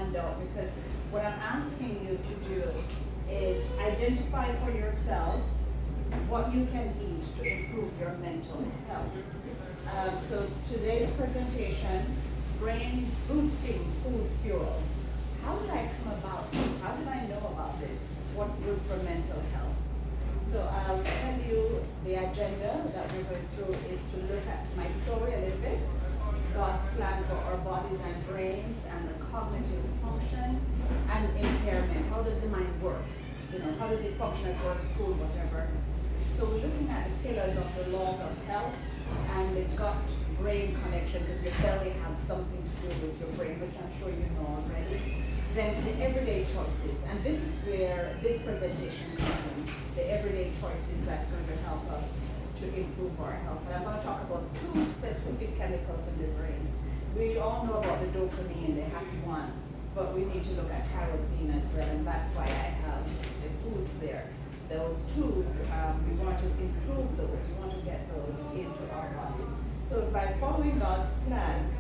handout because what I'm asking you to do is identify for yourself what you can eat to improve your mental health. So today's presentation, brain boosting food fuel. How did I come about this? How did I know about this? What's good for mental health? So I'll tell you the agenda that we're going through is to look at my story a little bit, God's plan for our bodies and brains, and the cognitive function and impairment. How does the mind work? How does it function at work, school, whatever? So we're looking at the pillars of the laws of health and the gut-brain connection, because your belly has something to do with your brain, which I'm sure you know already. Then the everyday choices, and this is where this presentation comes in, the everyday choices that's going to help us to improve our health. And I'm going to talk about two specific chemicals in the brain. We all know about the dopamine, the happy one, but we need to look at tyrosine as well, and that's why I have the foods there. Those two, we want to improve those, we want to get those into our bodies. So by following God's plan,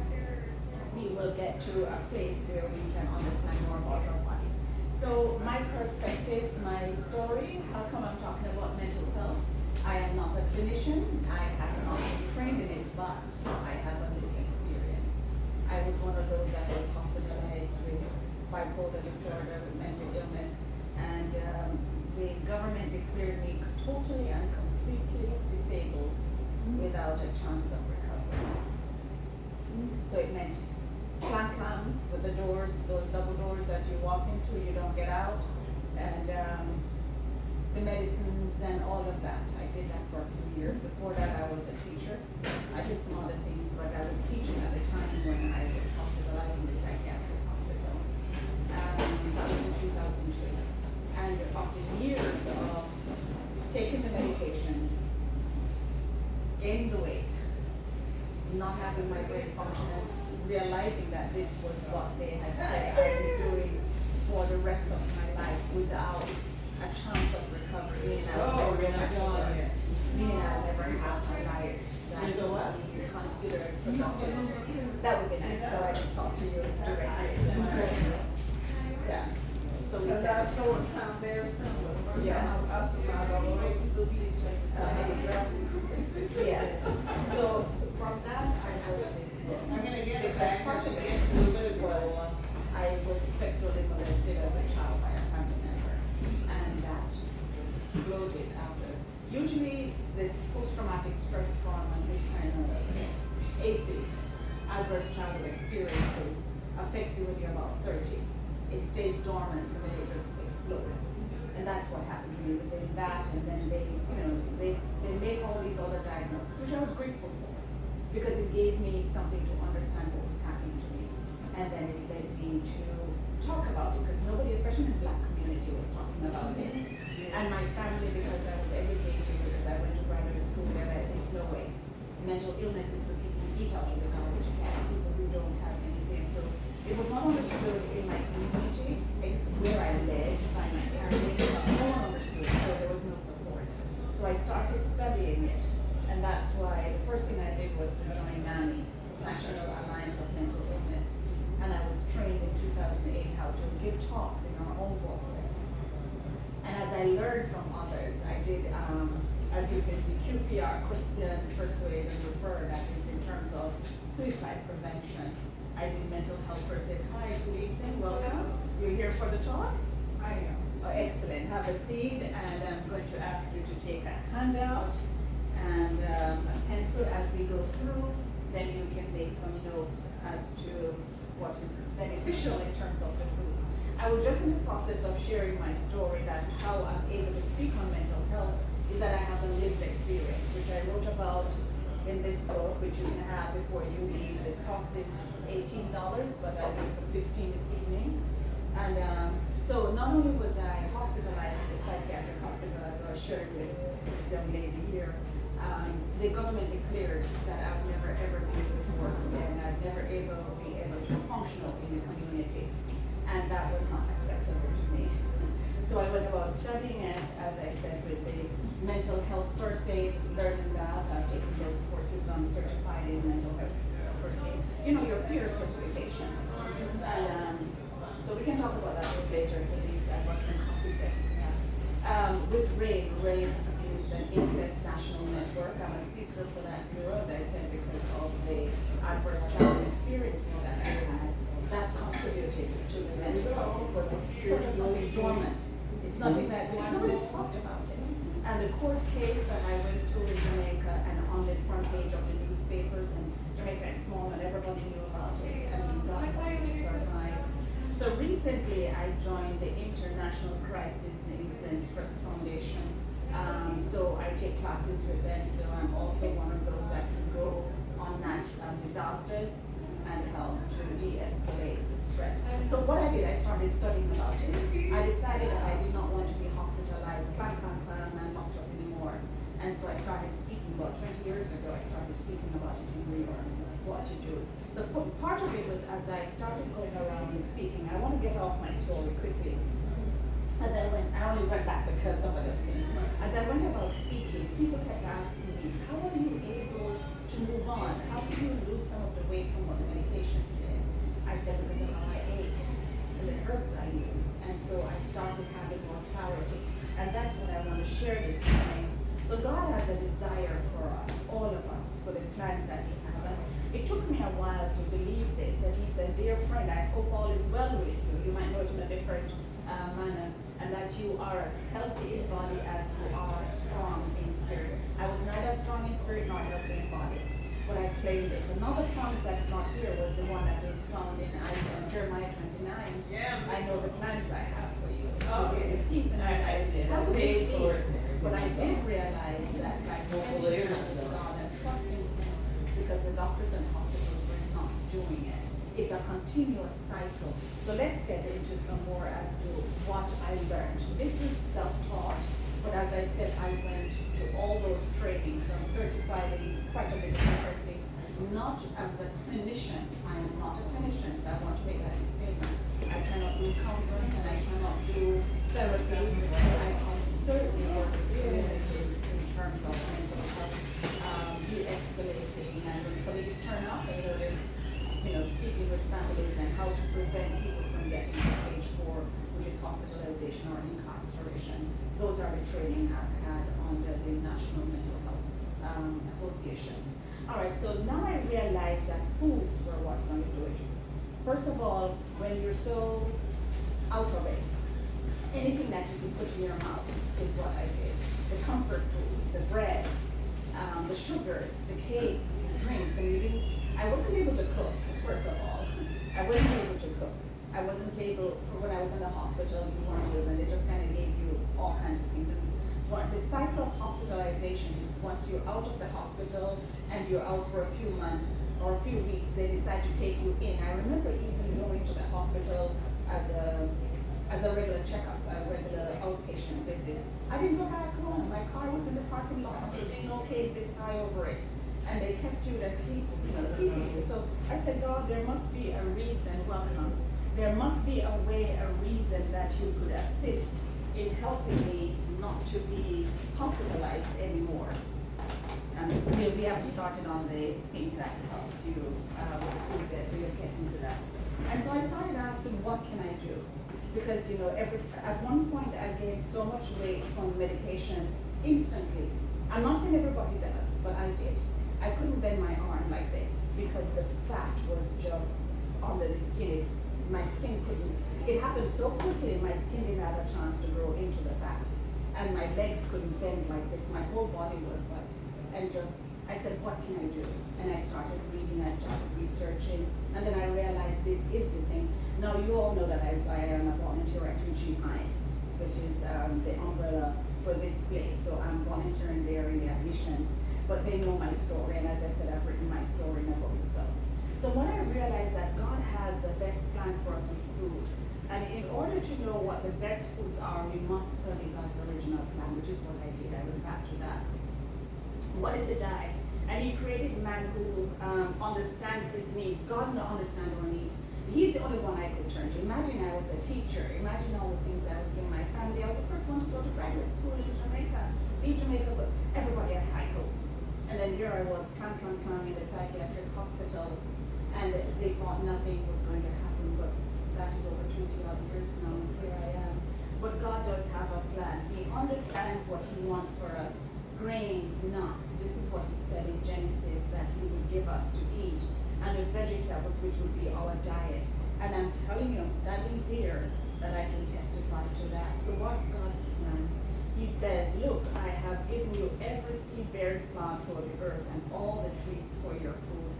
we will get to a place where we can understand more about our body. So my perspective, my story, how come I'm talking about mental health? I am not a clinician, I have not been trained in it, but I have a living experience. I was one of those that was hospitalized with bipolar disorder, with mental illness, and the government declared me totally and completely disabled without a chance of recovery. So it meant clang with the doors, those double doors that you walk into, you don't get out, and the medicines and all of that. I did that for a few years. Before that, I was a teacher. I did some other things, but I was teaching at the time when I was hospitalized in the psychiatric hospital. That was in 2002. And after years of taking the medications, gaining the weight, not having my brain functions, realizing that this was what they had said I'd be doing for the rest of my life without a chance of recovery. I'll never have a life that would be considered productive. That would be nice, so I can talk to you directly. Yeah. So because our stories sound very similar. The first time I was hospitalized, I was still teaching. Yeah. So from that, I wrote this book. I'm gonna get it Because back. part of it was I was sexually molested as a child by a family member, and that just exploded after. Usually, the post-traumatic stress trauma, this kind of ACEs, adverse childhood experiences, affects you when you're about 30. It stays dormant and then it just explodes. And that's what happened to me within that, and then they make all these other diagnoses, which I was grateful for, because it gave me something to understand what was happening to me. And then it led me to talk about it, because nobody, especially in the Black community, was talking about it. And my family, because I was educated, because I went to graduate school, they're like, there's no way. Mental illness is for people who eat out of the garbage can, people who don't have anything. So it was not understood in my community, where I lived, by my family, but no one understood, so there was no support. So I started studying it, and that's why the first thing I did was to join NAMI, National Alliance of Mental Illness, and I was trained in 2008 how to give talks in our own voice. And as I learned from others, I did, as you can see, QPR, Christian Persuade and Refer, that is in terms of suicide prevention. I did mental health first aid. Hi, good evening, welcome. You're here for the talk? I am. Oh, excellent. Have a seat, and I'm going to ask you to take a handout and a pencil as we go through. Then you can make some notes as to what is beneficial in terms of the foods. I was just in the process of sharing my story, that how I'm able to speak on mental health is that I have a lived experience, which I wrote about in this book, which you can have before you leave. The cost is $18, but I did for $15 this evening. And so not only was I hospitalized in the psychiatric hospital, as I was sharing with this young lady here, the government declared that I would never ever be able to work again. I'd never be able to functional in the community. And that was not acceptable to me. So I went about studying it, as I said, with the mental health first aid, learning that. I've taken those courses, so I'm certified in mental health first aid. You know, your peer certifications. And so adverse childhood experiences that I had that contributed to the mental health. It was sort of something dormant. It's nothing that nobody talked about it. And the court case that I went through in Jamaica and on the front page of the newspapers, and Jamaica is small and everybody knew about it, and God helped me survive. So recently I joined the International Crisis Incident Stress Foundation. So I take classes with them, so I'm also one of those that can go on natural disasters and help to de-escalate stress. So what I did, I started studying about it. I decided that I did not want to be hospitalized, clam, and locked up anymore. And so I started speaking about 20 years ago, I started speaking about it in New York, what to do. So part of it was as I started going around and speaking, I want to get off my story quickly. As I went, I only went back because somebody else came. As I went about speaking, people kept asking me, how are you able to move on? How can you lose some of the weight from what the medications did? I said, because of how I ate and the herbs I use. And so I started having more clarity. And that's what I want to share this morning. So God has a desire for us, all of us, for the plans that He has. And it took me a while to believe this, that He said, dear friend, I hope all is well with you. You might know it in a different manner, and that you are as healthy in body as you are strong in spirit. I was neither strong in spirit nor healthy in body, but I claim this. Another promise that's not here was the one that is found in Jeremiah 29. Yeah. I know the plans I have for you. Oh, okay. Peace and I would speak, but I did realize that by spending time with God and trusting Him, because the doctors and hospitals were not doing it. It's a continuous cycle. So let's get into some more as to what I learned. This is self-taught, but as I said, I went to all those trainings. So I'm certified in quite a bit of different things. Not as a clinician. I am not a clinician, so I want to make that disclaimer. I cannot do counseling and I cannot do therapy, but I can certainly work with communities in terms of mental health, de-escalating, and when police turn up, speaking with families and how to prevent people from getting to stage 4, which is hospitalization or incarceration. Those are the training I've had under the National Mental Health Associations. All right, so now I realize that foods were what's going to do it. First of all, when you're so out of it, anything that you can put in your mouth is what I did. The comfort food, the breads, the sugars, the cakes, the drinks, and I wasn't able to cook. First of all, I wasn't able to cook. I wasn't able, when I was in the hospital, you weren't able, and they just kind of gave you all kinds of things. And the cycle of hospitalization is once you're out of the hospital and you're out for a few months or a few weeks, they decide to take you in. I remember even going to the hospital as a regular checkup, a regular outpatient visit. I didn't go back home. My car was in the parking lot until snow came this high over it. And they kept you to keep you. So I said, God, there must be a reason, welcome. There must be a way, a reason that you could assist in helping me not to be hospitalized anymore. And we haven't started on the things that helps you with the food there, so you'll get into that. And so I started asking, what can I do? Because at one point I gained so much weight from medications instantly. I'm not saying everybody does, but I did. I couldn't bend my arm like this because the fat was just under the skin. My skin couldn't, it happened so quickly, my skin didn't have a chance to grow into the fat. And my legs couldn't bend like this. My whole body was like, I said, what can I do? And I started reading, I started researching, and then I realized this is the thing. Now you all know that I am a volunteer at Eugene Heights, which is the umbrella for this place. So I'm volunteering there in the admissions. But they know my story, and as I said, I've written my story in my book as well. So when I realized that God has the best plan for us with food, and in order to know what the best foods are, we must study God's original plan, which is what I did. I went back to that. What is the diet? And He created man who understands his needs. God doesn't understand our needs. He's the only one I could turn to. Imagine I was a teacher. Imagine all the things I was doing in my family. I was the first one to go to graduate school in Jamaica. Leave Jamaica, but everybody had high hopes. And then here I was, clang in the psychiatric hospitals, and they thought nothing was going to happen, but that is over 20 odd years now, and here I am. But God does have a plan. He understands what He wants for us. Grains, nuts, this is what He said in Genesis that He would give us to eat. and the vegetables, which would be our diet. And I'm telling you, I'm standing here that I can testify to that. So what's God's plan? He says, look, I have given you every seed-bearing plant over the earth and all the trees for your food.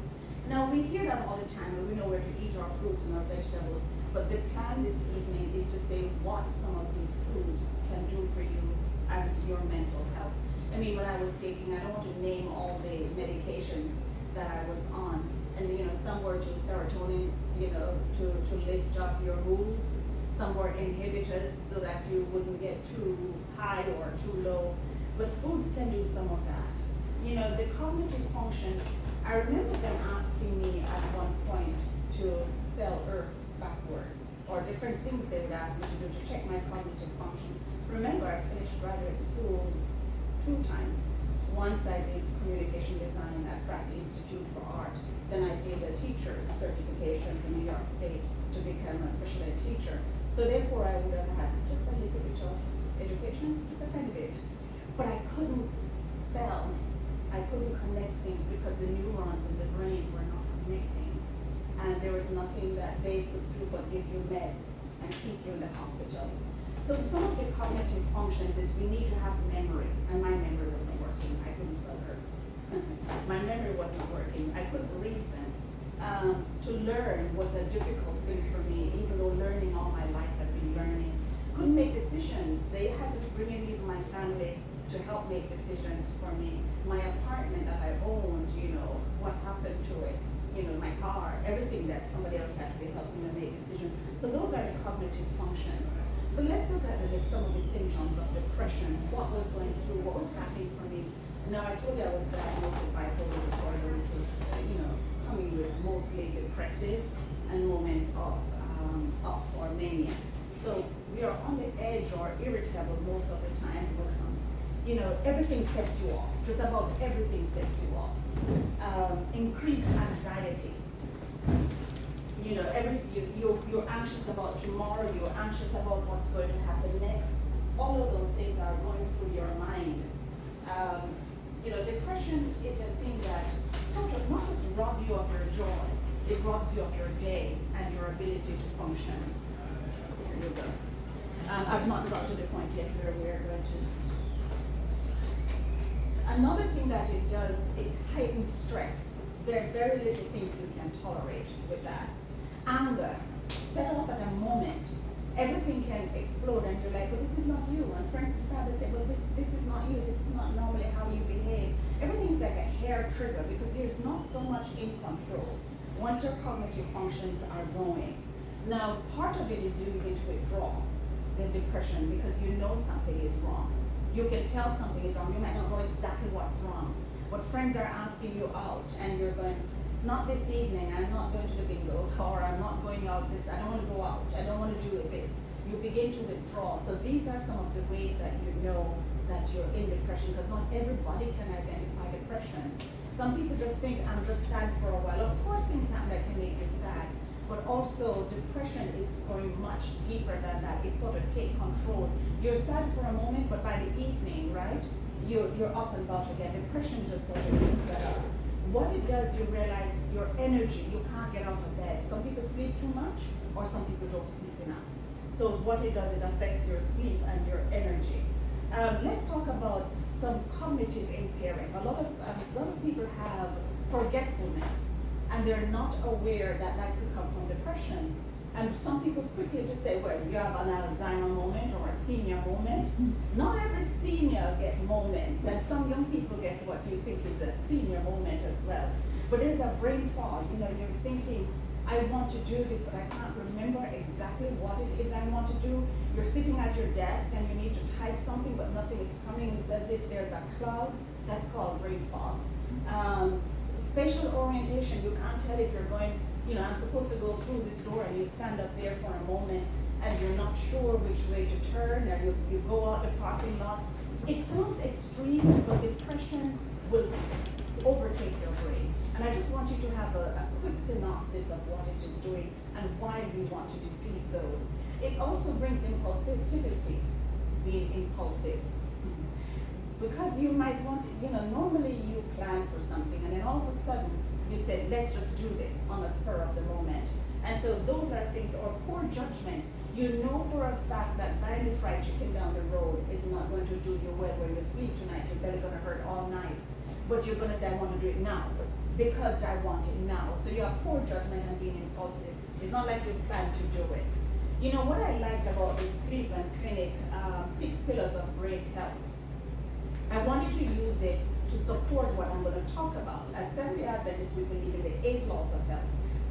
Now, we hear that all the time, and we know where to eat our fruits and our vegetables, but the plan this evening is to say what some of these foods can do for you and your mental health. I mean, when I was taking, I don't want to name all the medications that I was on, and some were to serotonin, to lift up your moods. Some were inhibitors so that you wouldn't get too high or too low. But foods can do some of that. The cognitive functions, I remember them asking me at one point to spell earth backwards, or different things they would ask me to do to check my cognitive function. Remember, I finished graduate school 2 times. Once I did communication design at Pratt Institute for Art. Then I did a teacher's certification from New York State to become a special ed teacher. So therefore I would have had just a little bit of education, just a tiny bit. But I couldn't spell, I couldn't connect things because the neurons in the brain were not connecting. And there was nothing that they could do but give you meds and keep you in the hospital. So some of the cognitive functions is we need to have memory, and my memory wasn't working. I couldn't spell earth. My memory wasn't working. I couldn't reason. To learn was a difficult thing for me, even though learning all my life I've been learning. Couldn't make decisions. They had to bring in even my family to help make decisions for me. My apartment that I owned, what happened to it, my car, everything that somebody else had to be helping me make decisions. So those are the cognitive functions. So let's look at some of the symptoms of depression, what was going through, what was happening for me. Now, I told you I was diagnosed with bipolar disorder, which was, coming with mostly depressive and moments of up or mania. So we are on the edge or irritable most of the time. Everything sets you off. Just about everything sets you off. Increased anxiety. You're anxious about tomorrow. You're anxious about what's going to happen next. All of those things are going through your mind. Depression is a thing that sort of not just robs you of your joy, it robs you of your day and your ability to function. Here you go. I've not got to the point yet where we're going to. Another thing that it does, it heightens stress. There are very little things you can tolerate with that. Anger, set off at a moment. Everything can explode and you're like, well, this is not you. And friends and family say, well, this is not you. This is not normally how you behave. Everything's like a hair trigger because there's not so much in control once your cognitive functions are going. Now, part of it is you begin to withdraw the depression because you know something is wrong. You can tell something is wrong. You might not know exactly what's wrong. But friends are asking you out and you're going, not this evening, I'm not going to the bingo, or I'm not going out this, I don't want to go out, I don't want to do this. You begin to withdraw. So these are some of the ways that you know that you're in depression, because not everybody can identify depression. Some people just think, I'm just sad for a while. Of course things happen that can make you sad, but also depression is going much deeper than that. It sort of takes control. You're sad for a moment, but by the evening, right, you're up and about again. Depression just sort of takes that up. What it does, you realize your energy, you can't get out of bed. Some people sleep too much, or some people don't sleep enough. So what it does, it affects your sleep and your energy. Let's talk about some cognitive impairing. A lot of people have forgetfulness, and they're not aware that that could come from depression. And some people quickly just say, well, you have an Alzheimer moment or a senior moment. Not every senior gets moments, and some young people get what you think is a senior moment as well. But there's a brain fog. You're thinking, I want to do this, but I can't remember exactly what it is I want to do. You're sitting at your desk and you need to type something, but nothing is coming. It's as if there's a cloud. That's called brain fog. Spatial orientation, you can't tell if you're going, I'm supposed to go through this door and you stand up there for a moment and you're not sure which way to turn, or you go out the parking lot. It sounds extreme, but depression will overtake your brain. And I just want you to have a quick synopsis of what it is doing and why we want to defeat those. It also brings impulsivity, being impulsive. Because you might want, normally you plan for something and then all of a sudden You said, let's just do this on the spur of the moment. And so those are things, or poor judgment. You know for a fact that buying the fried chicken down the road is not going to do you well when you sleep tonight. Your belly going to hurt all night. But you're going to say, I want to do it now because I want it now. So you have poor judgment and being impulsive. It's not like you plan to do it. You know, what I like about this Cleveland Clinic 6 Pillars of Brain Health, I wanted to use it to support what I'm going to talk about. As Seventh-day Adventists, we believe in the 8 laws of health.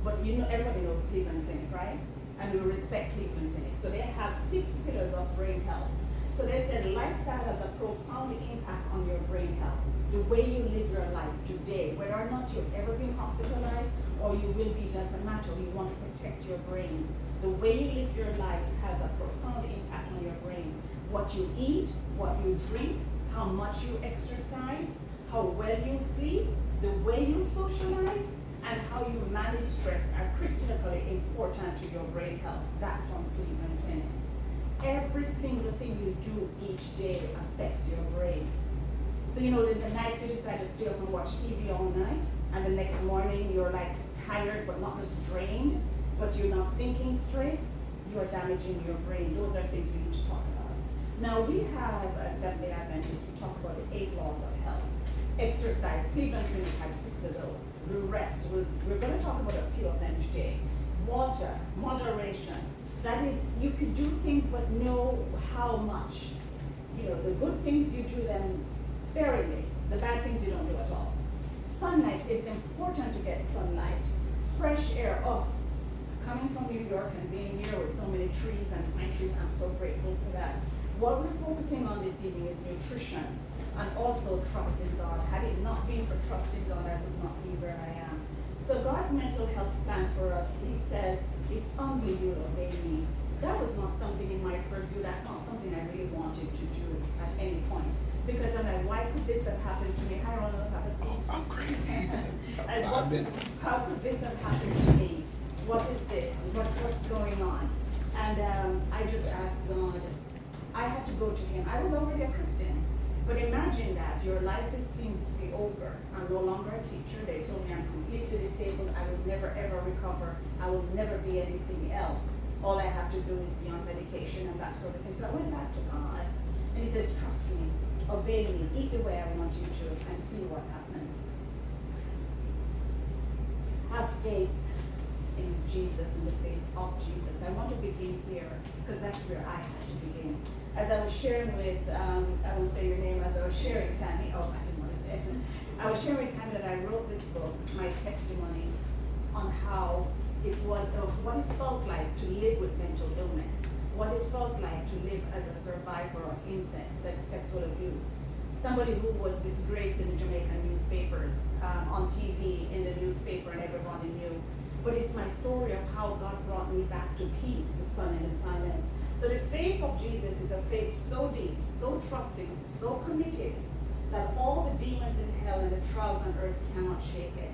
But you know, everybody knows Cleveland Clinic, right? And we respect Cleveland Clinic. So they have 6 pillars of brain health. So they said lifestyle has a profound impact on your brain health. The way you live your life today, whether or not you've ever been hospitalized or you will be, doesn't matter. You want to protect your brain. The way you live your life has a profound impact on your brain. What you eat, what you drink, how much you exercise, how well you sleep, the way you socialize, and how you manage stress are critically important to your brain health. That's from Cleveland Clinic. Every single thing you do each day affects your brain. So you know that the nights you decide to stay up and watch TV all night, and the next morning you're like tired but not just drained, but you're not thinking straight, you are damaging your brain. Those are things we need to talk about. Now we have a Seventh-day Adventist, we talk about the 8 laws of health. Exercise, Cleveland Clinic has 6 of those. The rest, we're going to talk about a few of them today. Water, moderation. That is, you can do things but know how much. You know, the good things you do them sparingly. The bad things you don't do at all. Sunlight, it's important to get sunlight. Fresh air, coming from New York and being here with so many trees and pine trees, I'm so grateful for that. What we're focusing on this evening is nutrition and also trust in God. Had it not been for trust in God, I would not be where I am. So God's mental health plan for us, he says, if only you will obey me. That was not something in my purview. That's not something I really wanted to do at any point. Because I'm like, why could this have happened to me? Hi, Ronald, have a seat. Oh, great. And 5 minutes. how could this have happened to me? What is this? What's going on? And I just asked God. I had to go to him. I was already a Christian. But imagine that your life seems to be over. I'm no longer a teacher. They told me I'm completely disabled. I will never ever recover. I will never be anything else. All I have to do is be on medication and that sort of thing. So I went back to God, and he says, trust me, obey me, eat the way I want you to, and see what happens. Have faith in Jesus, in the faith of Jesus. I want to begin here, because that's where I had to begin. As I was sharing with, I won't say your name, as I was sharing Tammy, I didn't want to say it. I was sharing with Tammy that I wrote this book, my testimony, on how it was, what it felt like to live with mental illness, what it felt like to live as a survivor of incest, sexual abuse. Somebody who was disgraced in the Jamaican newspapers, on TV, in the newspaper, and everybody knew. But it's my story of how God brought me back to peace, the sun and the silence. So the faith of Jesus is a faith so deep, so trusting, so committed, that all the demons in hell and the trials on earth cannot shake it.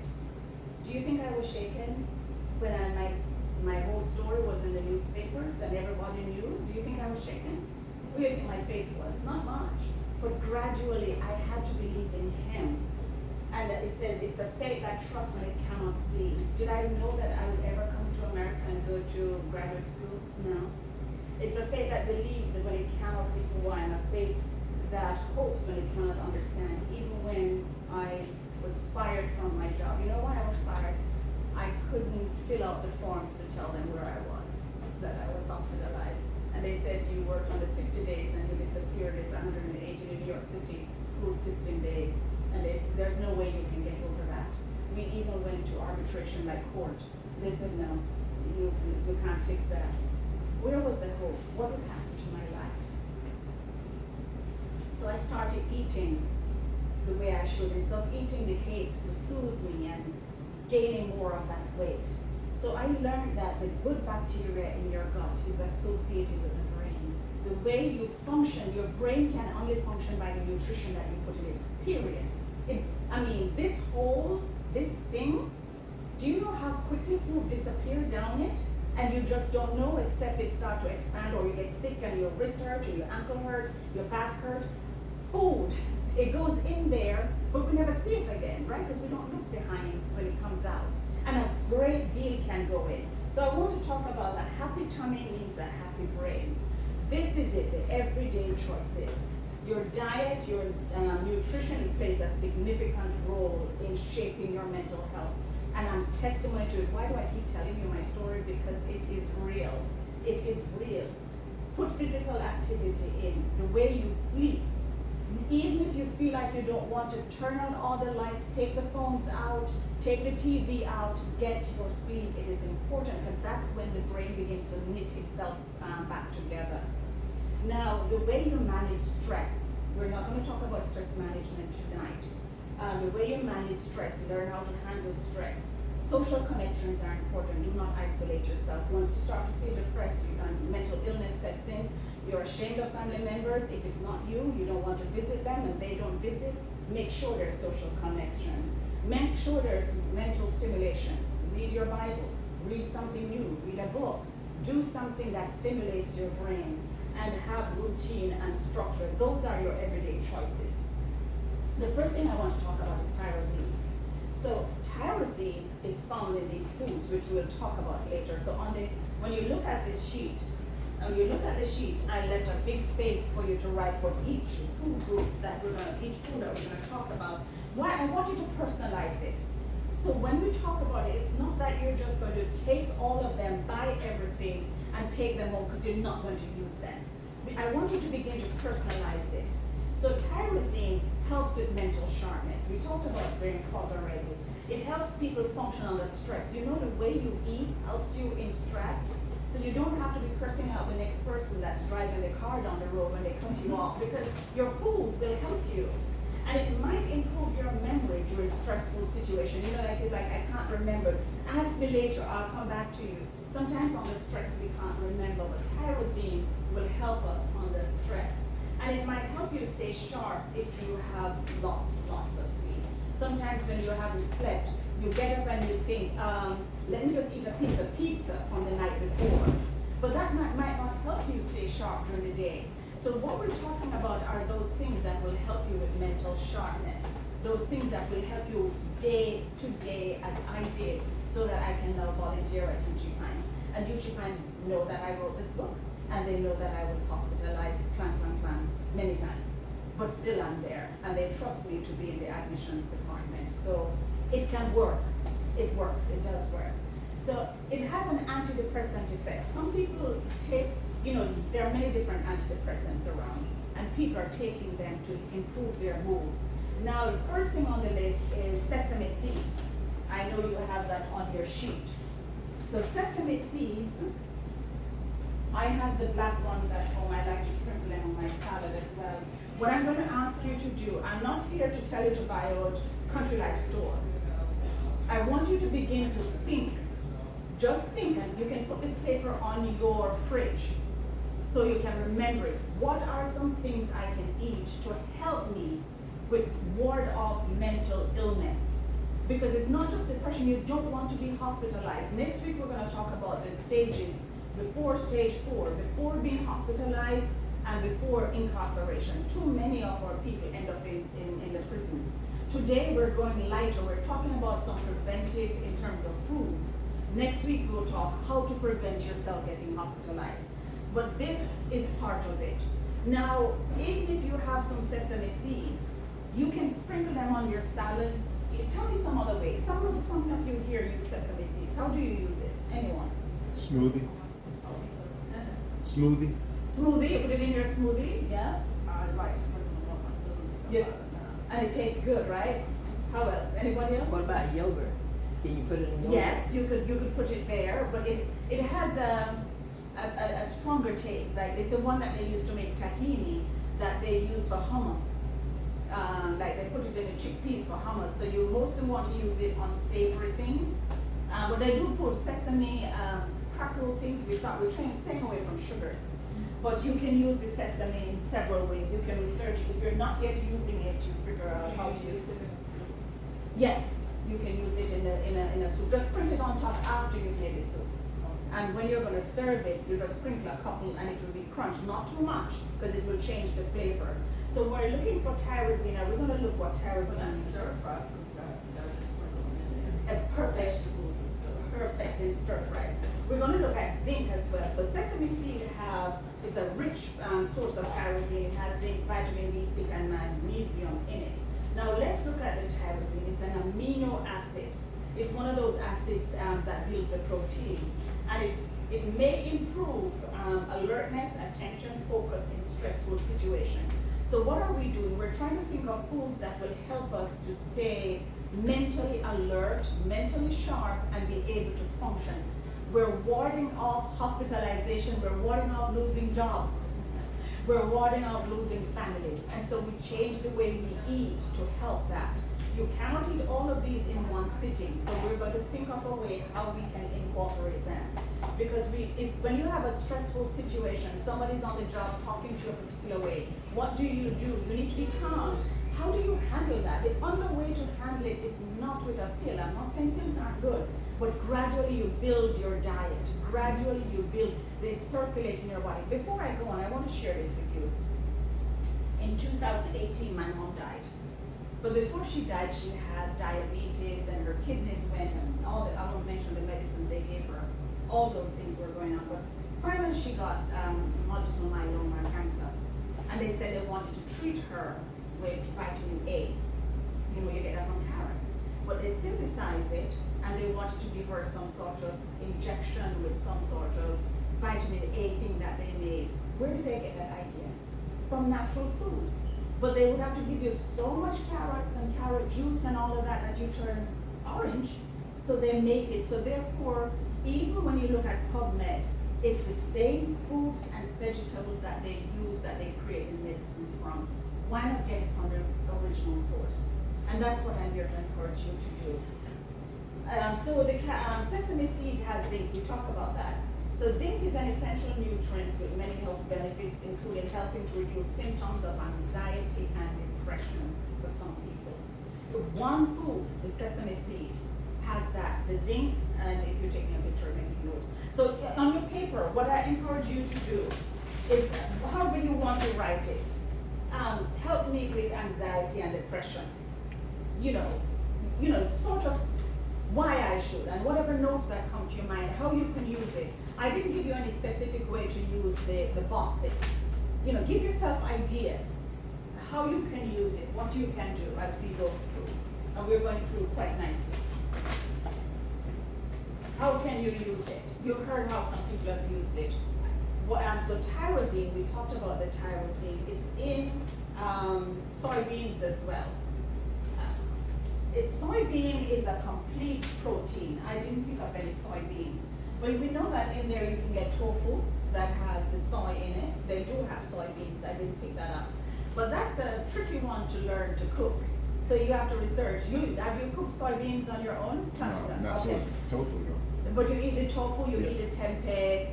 Do you think I was shaken when my whole story was in the newspapers and everybody knew? Do you think I was shaken? What do you think my faith was? Not much. But gradually I had to believe in him. And it says it's a faith that trusts when it cannot see. Did I know that I would ever come to America and go to graduate school? No. It's a faith that believes that when it cannot reason why, and a faith that hopes when it cannot understand. Even when I was fired from my job. You know why I was fired? I couldn't fill out the forms to tell them where I was, that I was hospitalized. And they said you worked on the 50 days and you disappeared. It's 180 in New York City school system days. And there's no way you can get over that. We even went to arbitration like court. They said, no, you can't fix that. Where was the hope? What would happen to my life? So I started eating the way I should, instead of eating the cakes to soothe me and gaining more of that weight. So I learned that the good bacteria in your gut is associated with the brain. The way you function, your brain can only function by the nutrition that you put in it, period. This thing, do you know how quickly food disappears down it? And you just don't know, except it start to expand, or you get sick and your wrist hurt, or your ankle hurt, your back hurt. Food It goes in there, but we never see it again, right? Because we don't look behind when it comes out. And a great deal can go in. So I want to talk about a happy tummy means a happy brain. This is it, the everyday choices. Your diet, your nutrition plays a significant role in shaping your mental health. And I'm testimony to it. Why do I keep telling you my story? Because it is real. It is real. Put physical activity in, the way you sleep. Even if you feel like you don't want to, turn on all the lights, take the phones out, take the TV out, get your sleep. It is important because that's when the brain begins to knit itself back together. Now, the way you manage stress, we're not going to talk about stress management tonight. The way you manage stress, learn how to handle stress. Social connections are important. Do not isolate yourself. Once you start to feel depressed, mental illness sets in. You're ashamed of family members. If it's not you, you don't want to visit them and they don't visit, make sure there's social connection. Make sure there's mental stimulation. Read your Bible. Read something new. Read a book. Do something that stimulates your brain and have routine and structure. Those are your everyday choices. The first thing I want to talk about is tyrosine. So tyrosine is found in these foods, which we'll talk about later. So when you look at this sheet, I left a big space for you to write what each food that we're gonna talk about. Why I want you to personalize it. So when we talk about it, it's not that you're just going to take all of them, buy everything, and take them home because you're not going to use them. I want you to begin to personalize it. So tyrosine helps with mental sharpness. We talked about brain fog already. It helps people function under stress. You know, the way you eat helps you in stress. So you don't have to be cursing out the next person that's driving the car down the road when they cut you off, because your food will help you. And it might improve your memory during stressful situations. You know, like I can't remember. Ask me later, I'll come back to you. Sometimes under stress we can't remember, but tyrosine will help us under stress. And it might help you stay sharp if you have lost lots of sleep. Sometimes when you haven't slept, you get up and you think, let me just eat a piece of pizza from the night before. But that might not help you stay sharp during the day. So what we're talking about are those things that will help you with mental sharpness. Those things that will help you day to day, as I did, so that I can now volunteer at UG Pines. And UG Pines know that I wrote this book, and they know that I was hospitalized, many times. But still I'm there, and they trust me to be in the admissions department. So it can work. It works, it does work. So it has an antidepressant effect. Some people take, there are many different antidepressants around, and people are taking them to improve their moods. Now, the first thing on the list is sesame seeds. I know you have that on your sheet. So sesame seeds, I have the black ones at home. I like to sprinkle them on my salad as well. What I'm going to ask you to do, I'm not here to tell you to buy out Country Life store. I want you to begin to think. Just think, and you can put this paper on your fridge so you can remember it. What are some things I can eat to help me with ward off mental illness? Because it's not just depression, you don't want to be hospitalized. Next week we're going to talk about the stages before stage 4, before being hospitalized and before incarceration. Too many of our people end up in the prisons. Today we're going lighter. We're talking about some preventive in terms of foods. Next week we'll talk how to prevent yourself getting hospitalized. But this is part of it. Now, even if you have some sesame seeds, you can sprinkle them on your salads. Tell me some other way. Some of you here use sesame seeds. How do you use it? Anyone? Smoothie. Smoothie. Smoothie, you put it in your smoothie, yes? I like sprinkling on my food. Yes, and it tastes good, right? How else? Anybody else? What about yogurt? Can you put it in yogurt? Yes, you could put it there, but it has a stronger taste. Like it's the one that they use to make tahini that they use for hummus. Like they put it in the chickpeas for hummus. So you mostly want to use it on savory things. But they do put sesame, crackle things. We're staying away from sugars. But you can use the sesame in several ways. You can research it. If you're not yet using it, you figure out how to use it. Yes, you can use it in a soup. Just sprinkle it on top after you've made the soup. And when you're gonna serve it, you just sprinkle a couple and it will be crunch, not too much, because it will change the flavor. So we're looking for tyrosine, and we're gonna look what But tyrosine that's is. stir fry food, that is sprinkles in there. Perfect, Vegetables and stuff. perfect in stir fry. We're gonna look at zinc as well. So sesame seed is a rich source of tyrosine. It has zinc, vitamin B6, and magnesium in it. Now let's look at the tyrosine. It's an amino acid. It's one of those acids that builds a protein, and it may improve alertness, attention, focus in stressful situations. So what are we doing? We're trying to think of foods that will help us to stay mentally alert, mentally sharp, and be able to function. We're warding off hospitalization. We're warding off losing jobs. We're warding off losing families. And so we change the way we eat to help that. You cannot eat all of these in one sitting, so we're going to think of a way how we can incorporate them. Because when you have a stressful situation, somebody's on the job talking to you a particular way, what do? You need to be calm. How do you handle that? The only way to handle it is not with a pill. I'm not saying pills aren't good, but gradually you build your diet. Gradually they circulate in your body. Before I go on, I want to share this with you. In 2018, my mom died. But before she died, she had diabetes, and her kidneys went, and I won't mention the medicines they gave her. All those things were going on. But finally she got multiple myeloma cancer. And they said they wanted to treat her with vitamin A. You know, you get that from carrots. But they synthesize it, and they wanted to give her some sort of injection with some sort of vitamin A thing that they made. Where did they get that idea? From natural foods. But they would have to give you so much carrots and carrot juice and all of that that you turn orange. So they make it. So therefore, even when you look at PubMed, it's the same foods and vegetables that they use, that they create the medicines from. Why not get it from the original source? And that's what I'm here to encourage you to do. So the sesame seed has zinc. We talk about that. So zinc is an essential nutrient with many health benefits, including helping to reduce symptoms of anxiety and depression for some people. The one food, the sesame seed, has that, the zinc, and if you're taking a picture, making notes. So on your paper, what I encourage you to do is, however you want to write it, help me with anxiety and depression. You know, sort of why I should, and whatever notes that come to your mind, how you can use it. I didn't give you any specific way to use the boxes. You know, give yourself ideas, how you can use it, what you can do as we go through. And we're going through quite nicely. How can you use it? You've heard how some people have used it. So tyrosine, we talked about the tyrosine. It's in soybeans as well. Soybean is a complete protein. I didn't pick up any soybeans. But we know that in there you can get tofu that has the soy in it. They do have soybeans. I didn't pick that up. But that's a tricky one to learn to cook. So you have to research. Have you cooked soybeans on your own? No, not okay. tofu though. But you eat the tofu, you Yes. eat the tempeh,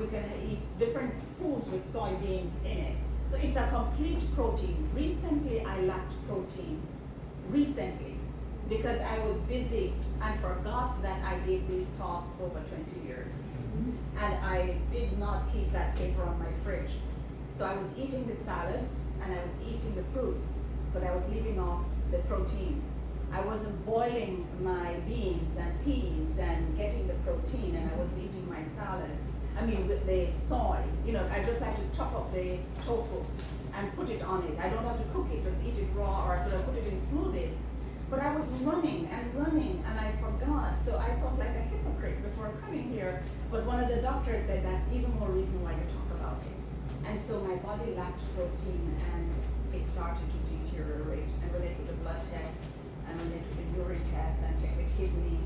you can eat different foods with soybeans in it. So it's a complete protein. Recently I lacked protein. Recently. Because I was busy and forgot that I gave these talks over 20 years. And I did not keep that paper on my fridge. So I was eating the salads and I was eating the fruits, but I was leaving off the protein. I wasn't boiling my beans and peas and getting the protein, and I was eating my salads. I mean, with the soy, I just like to chop up the tofu and put it on it. I don't have to cook it, just eat it raw, or could I put it in smoothies? But I was running and I forgot, so I felt like a hypocrite before coming here. But one of the doctors said that's even more reason why you talk about it. And so my body lacked protein and it started to deteriorate. And when they did the blood test and when they did the urine test and checked the kidney,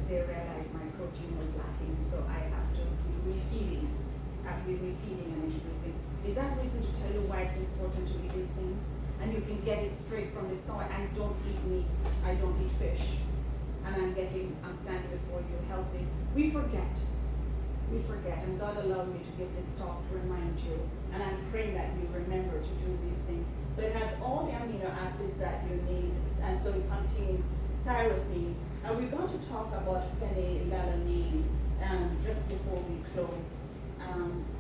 they realized my protein was lacking, so I have to be refeeding and introducing. Is that reason to tell you why it's important to eat these things? And you can get it straight from the soil. I don't eat meats. I don't eat fish. And I'm standing before you healthy. We forget. And God allowed me to give this talk to remind you. And I'm praying that you remember to do these things. So it has all the amino acids that you need. And so it contains tyrosine. And we're going to talk about phenylalanine. just before we close.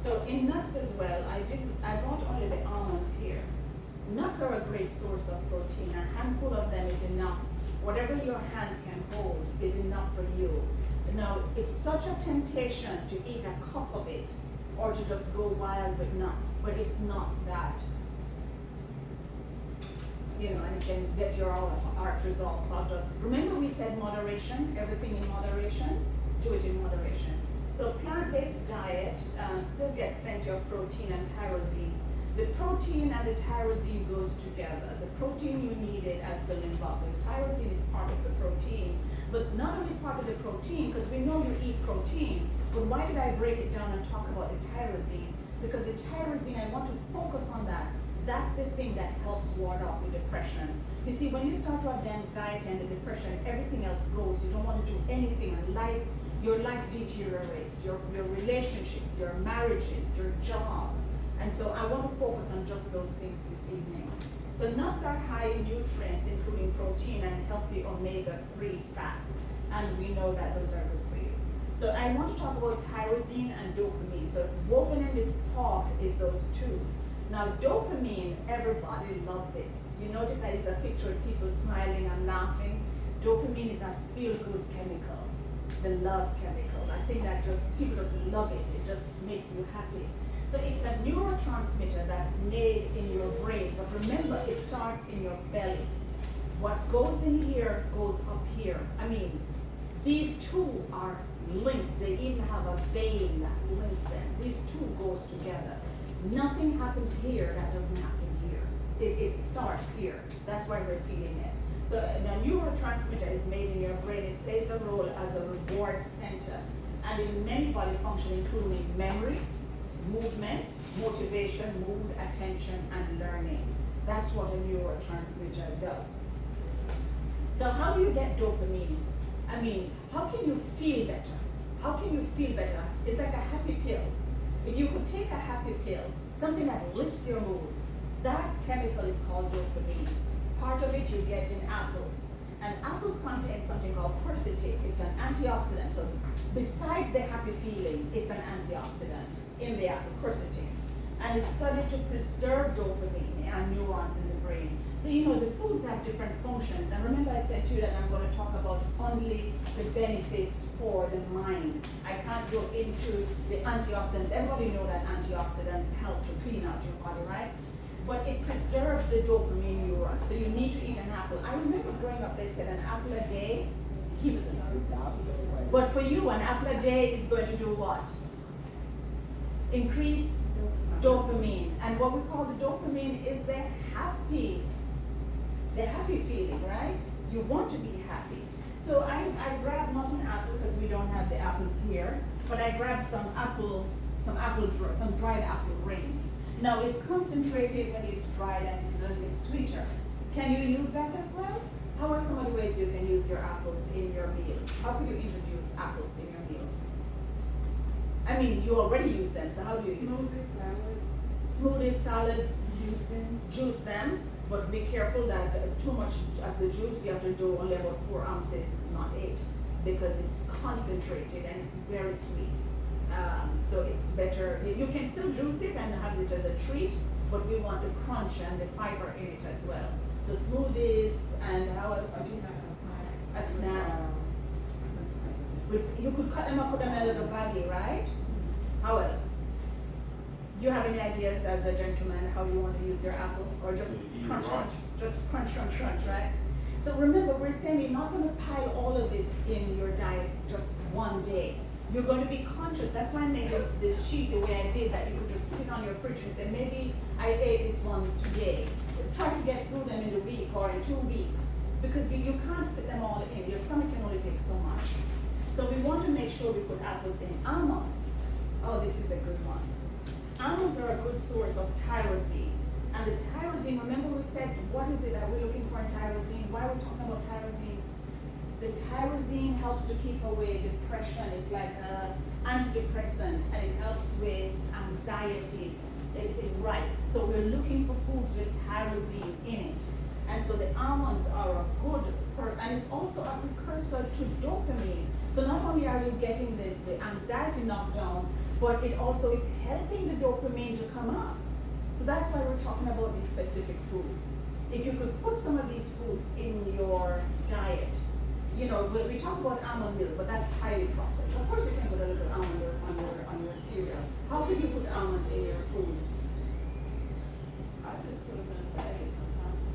So in nuts as well, I brought only the almonds here. Nuts are a great source of protein. A handful of them is enough. Whatever your hand can hold is enough for you. Now, it's such a temptation to eat a cup of it or to just go wild with nuts, but it's not that. You know, and it can get your arteries all clogged up. Remember we said moderation, everything in moderation? Do it in moderation. So plant-based diet, still get plenty of protein and tyrosine. The protein and the tyrosine goes together. The protein you needed as building block. The tyrosine is part of the protein, but not only part of the protein, because we know you eat protein, but why did I break it down and talk about the tyrosine? Because the tyrosine, I want to focus on that. That's the thing that helps ward off the depression. You see, when you start to have the anxiety and the depression, everything else goes. You don't want to do anything in life. Your life deteriorates, your relationships, your marriages, your job. And so I want to focus on just those things this evening. So nuts are high in nutrients, including protein and healthy omega-3 fats. And we know that those are good for you. So I want to talk about tyrosine and dopamine. So woven in this talk is those two. Now dopamine, everybody loves it. You notice I use a picture of people smiling and laughing. Dopamine is a feel-good chemical, the love chemical. I think that people just love it. It just makes you happy. So it's a neurotransmitter that's made in your brain, but remember it starts in your belly. What goes in here goes up here. I mean, these two are linked. They even have a vein that links them. These two goes together. Nothing happens here that doesn't happen here. It starts here. That's why we're feeling it. So the neurotransmitter is made in your brain. It plays a role as a reward center. And in many body functions, including memory, movement, motivation, mood, attention, and learning. That's what a neurotransmitter does. So how do you get dopamine? I mean, how can you feel better? How can you feel better? It's like a happy pill. If you could take a happy pill, something that lifts your mood, that chemical is called dopamine. Part of it you get in apples. And apples contain something called quercetin. It's an antioxidant. So besides the happy feeling, it's an antioxidant in the apple, quercetin. And it's studied to preserve dopamine and neurons in the brain. So you know the foods have different functions. And remember I said to you that I'm going to talk about only the benefits for the mind. I can't go into the antioxidants. Everybody know that antioxidants help to clean out your body, right? But it preserves the dopamine neurons. So you need to eat an apple. I remember growing up, they said an apple a day keeps it. But for you, an apple a day is going to do what? Increase dopamine. And what we call the dopamine is the happy feeling, right? You want to be happy. So I grabbed not an apple because we don't have the apples here, but I grabbed some dried apple rings. Now it's concentrated when it's dried and it's a little bit sweeter. Can you use that as well? How are some of the ways you can use your apples in your meals? How can you introduce apples in your meals? I mean, you already use them, so how do you use them? Smoothies, salads, juice them, but be careful that too much of the juice, you have to do only about 4 ounces, not 8, because it's concentrated and it's very sweet. So it's better, you can still juice it and have it as a treat, but we want the crunch and the fiber in it as well. So smoothies and how else? A snack. You could cut them up, put them in a little baggie, right? How else? Do you have any ideas as a gentleman how you want to use your apple? Or just crunch, crunch? Just crunch, crunch, crunch, right? So remember, we're saying you're not going to pile all of this in your diet just one day. You're going to be conscious. That's why I made this sheet the way I did, that you could just put it on your fridge and say, maybe I ate this one today. Try to get through them in a week or in 2 weeks, because you can't fit them all in. Your stomach can only take so much. So we want to make sure we put apples in. Almonds. Oh, this is a good one. Almonds are a good source of tyrosine. And the tyrosine, remember we said, what is it that we're looking for in tyrosine? Why are we talking about tyrosine? The tyrosine helps to keep away depression. It's like an antidepressant, and it helps with anxiety. It writes. So we're looking for foods with tyrosine in it. And so the almonds are a good, and it's also a precursor to dopamine. So not only are you getting the anxiety knocked down, but it also is helping the dopamine to come up. So that's why we're talking about these specific foods. If you could put some of these foods in your diet, you know, we talk about almond milk, but that's highly processed. Of course you can put a little almond milk on your cereal. How could you put almonds in your foods? I just put them in a bag sometimes.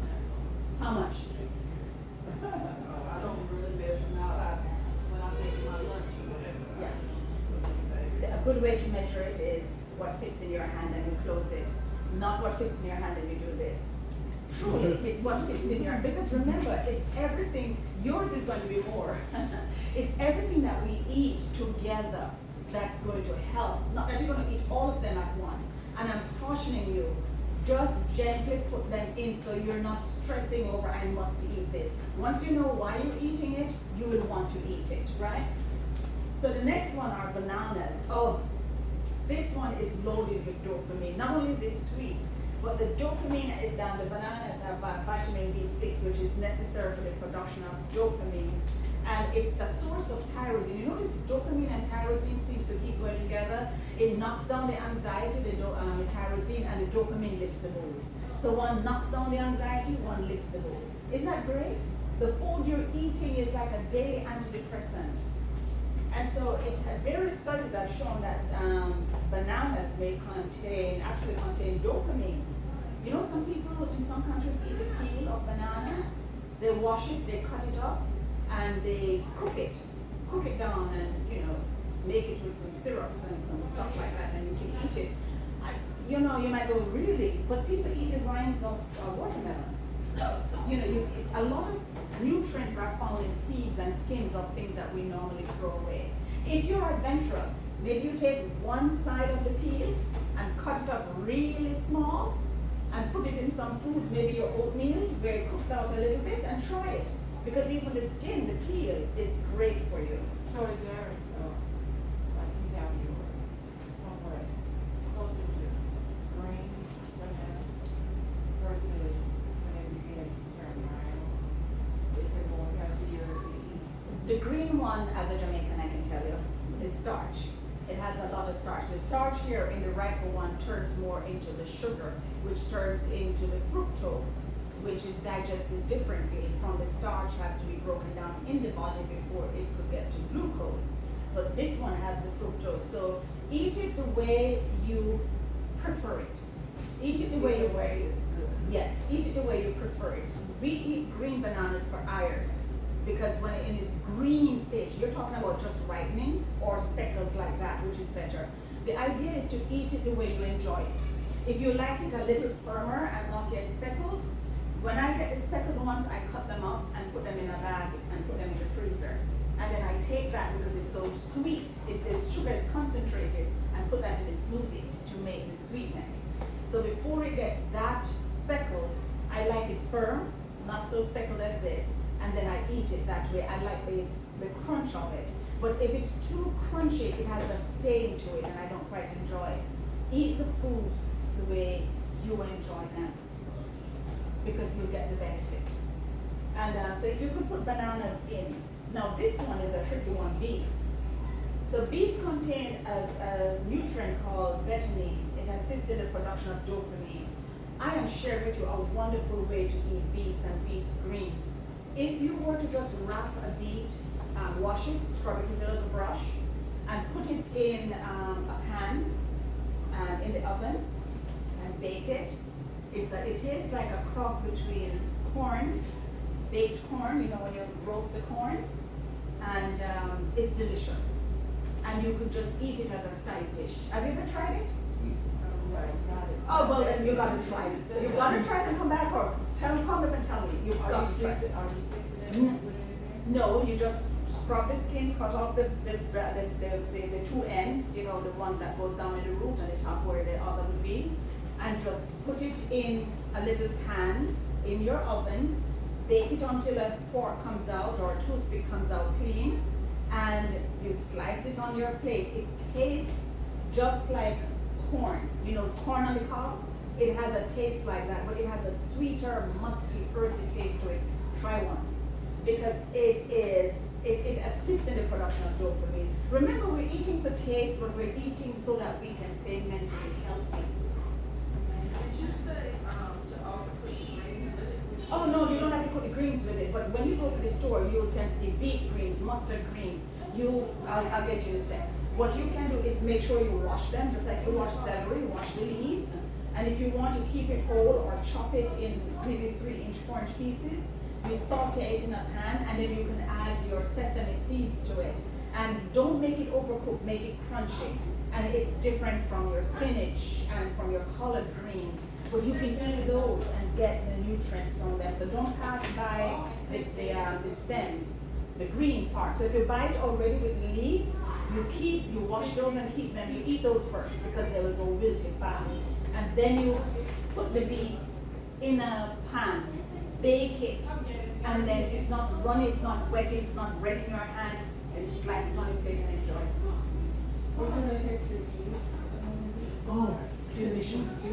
How much? I don't really measure them out. When I'm taking my lunch or whatever, I Yeah. just put them in a bag. A good way to measure it is what fits in your hand and you close it, not what fits in your hand and you do this. Truly, it's what fits in your, because remember, it's everything, yours is going to be more. It's everything that we eat together that's going to help. Not that you're going to eat all of them at once. And I'm cautioning you, just gently put them in so you're not stressing over, I must eat this. Once you know why you're eating it, you will want to eat it, right? So the next one are bananas. Oh, this one is loaded with dopamine. Not only is it sweet, but the dopamine, the bananas have vitamin B6, which is necessary for the production of dopamine. And it's a source of tyrosine. You notice dopamine and tyrosine seems to keep going together. It knocks down the anxiety, the tyrosine, and the dopamine lifts the mood. So one knocks down the anxiety, one lifts the mood. Isn't that great? The food you're eating is like a daily antidepressant. And so various studies have shown that bananas may actually contain dopamine. You know, some people in some countries eat the peel of banana. They wash it, they cut it up, and they cook it down, and you know, make it with some syrups and some stuff like that, and you can eat it. You know, you might go, really? But people eat the rinds of watermelons. You know, a lot of nutrients are found in seeds and skins of things that we normally throw away. If you're adventurous, maybe you take one side of the peel and cut it up really small and put it in some foods, maybe your oatmeal, where it cooks out a little bit, and try it. Because even the skin, the peel, is great for you. So is there, like you have your somewhat closer to green bananas versus whenever you get to turn around, is it more healthier to eat? The green one, as a Jamaican, I can tell you, is starch. It has a lot of starch. The starch here in the riper one turns more into the sugar, which turns into the fructose, which is digested differently from the starch, has to be broken down in the body before it could get to glucose. But this one has the fructose. So eat it the way you prefer it. Eat it the way Either way is good. Yes, eat it the way you prefer it. We eat green bananas for iron, because when in its green stage, you're talking about just ripening or speckled like that, which is better. The idea is to eat it the way you enjoy it. If you like it a little firmer and not yet speckled, when I get the speckled ones, I cut them up and put them in a bag and put them in the freezer. And then I take that, because it's so sweet, the sugar is concentrated, and put that in a smoothie to make the sweetness. So before it gets that speckled, I like it firm, not so speckled as this, and then I eat it that way. I like the crunch of it. But if it's too crunchy, it has a stain to it, and I don't quite enjoy it. Eat the foods the way you enjoy them, because you'll get the benefit. And so if you could put bananas in. Now this one is a tricky one, beets. So beets contain a nutrient called betaine. It assists in the production of dopamine. I am sharing with you a wonderful way to eat beets and beets greens. If you were to just wrap a beet, wash it, scrub it with a little brush, and put it in a pan in the oven and bake it, it tastes like a cross between corn, baked corn, you know, when you roast the corn, and it's delicious. And you could just eat it as a side dish. Have you ever tried it? Oh, well, then you gotta try it. You gotta try it and come back, or come up and tell me. You've got to try it. Are you seasoning it with anything? No, you just scrub the skin, cut off the two ends, you know, the one that goes down in the root and the top where the other would be, and just put it in a little pan in your oven, bake it until a fork comes out or a toothpick comes out clean, and you slice it on your plate. It tastes just like corn. You know, corn on the cob? It has a taste like that, but it has a sweeter, musky, earthy taste to it. Try one. Because it assists in the production of dopamine. Remember, we're eating for taste, but we're eating so that we can stay mentally healthy. Did you say, to also put the greens with it? Oh no, you don't have to put the greens with it, but when you go to the store, you can see beet greens, mustard greens. I'll get you in a sec. What you can do is make sure you wash them, just like you wash celery, wash the leaves. And if you want to keep it whole or chop it in maybe 3-inch, 4-inch pieces, you saute it in a pan, and then you can add your sesame seeds to it. And don't make it overcooked, make it crunchy. And it's different from your spinach and from your collard greens, but you can eat those and get the nutrients from them. So don't pass by the stems, the green part. So if you buy it already with the leaves, you wash those and keep them. You eat those first because they will go wilty fast. And then you put the beets in a pan, bake it, and then it's not runny, it's not wet, it's not red in your hand, and slice it on your plate and enjoy. Oh, delicious.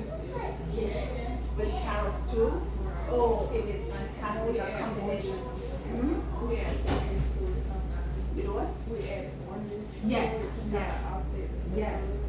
Yes. With carrots too. Oh, it is fantastic, a combination. We add organic food or something. You know what? We add onions. Yes, yes, yes.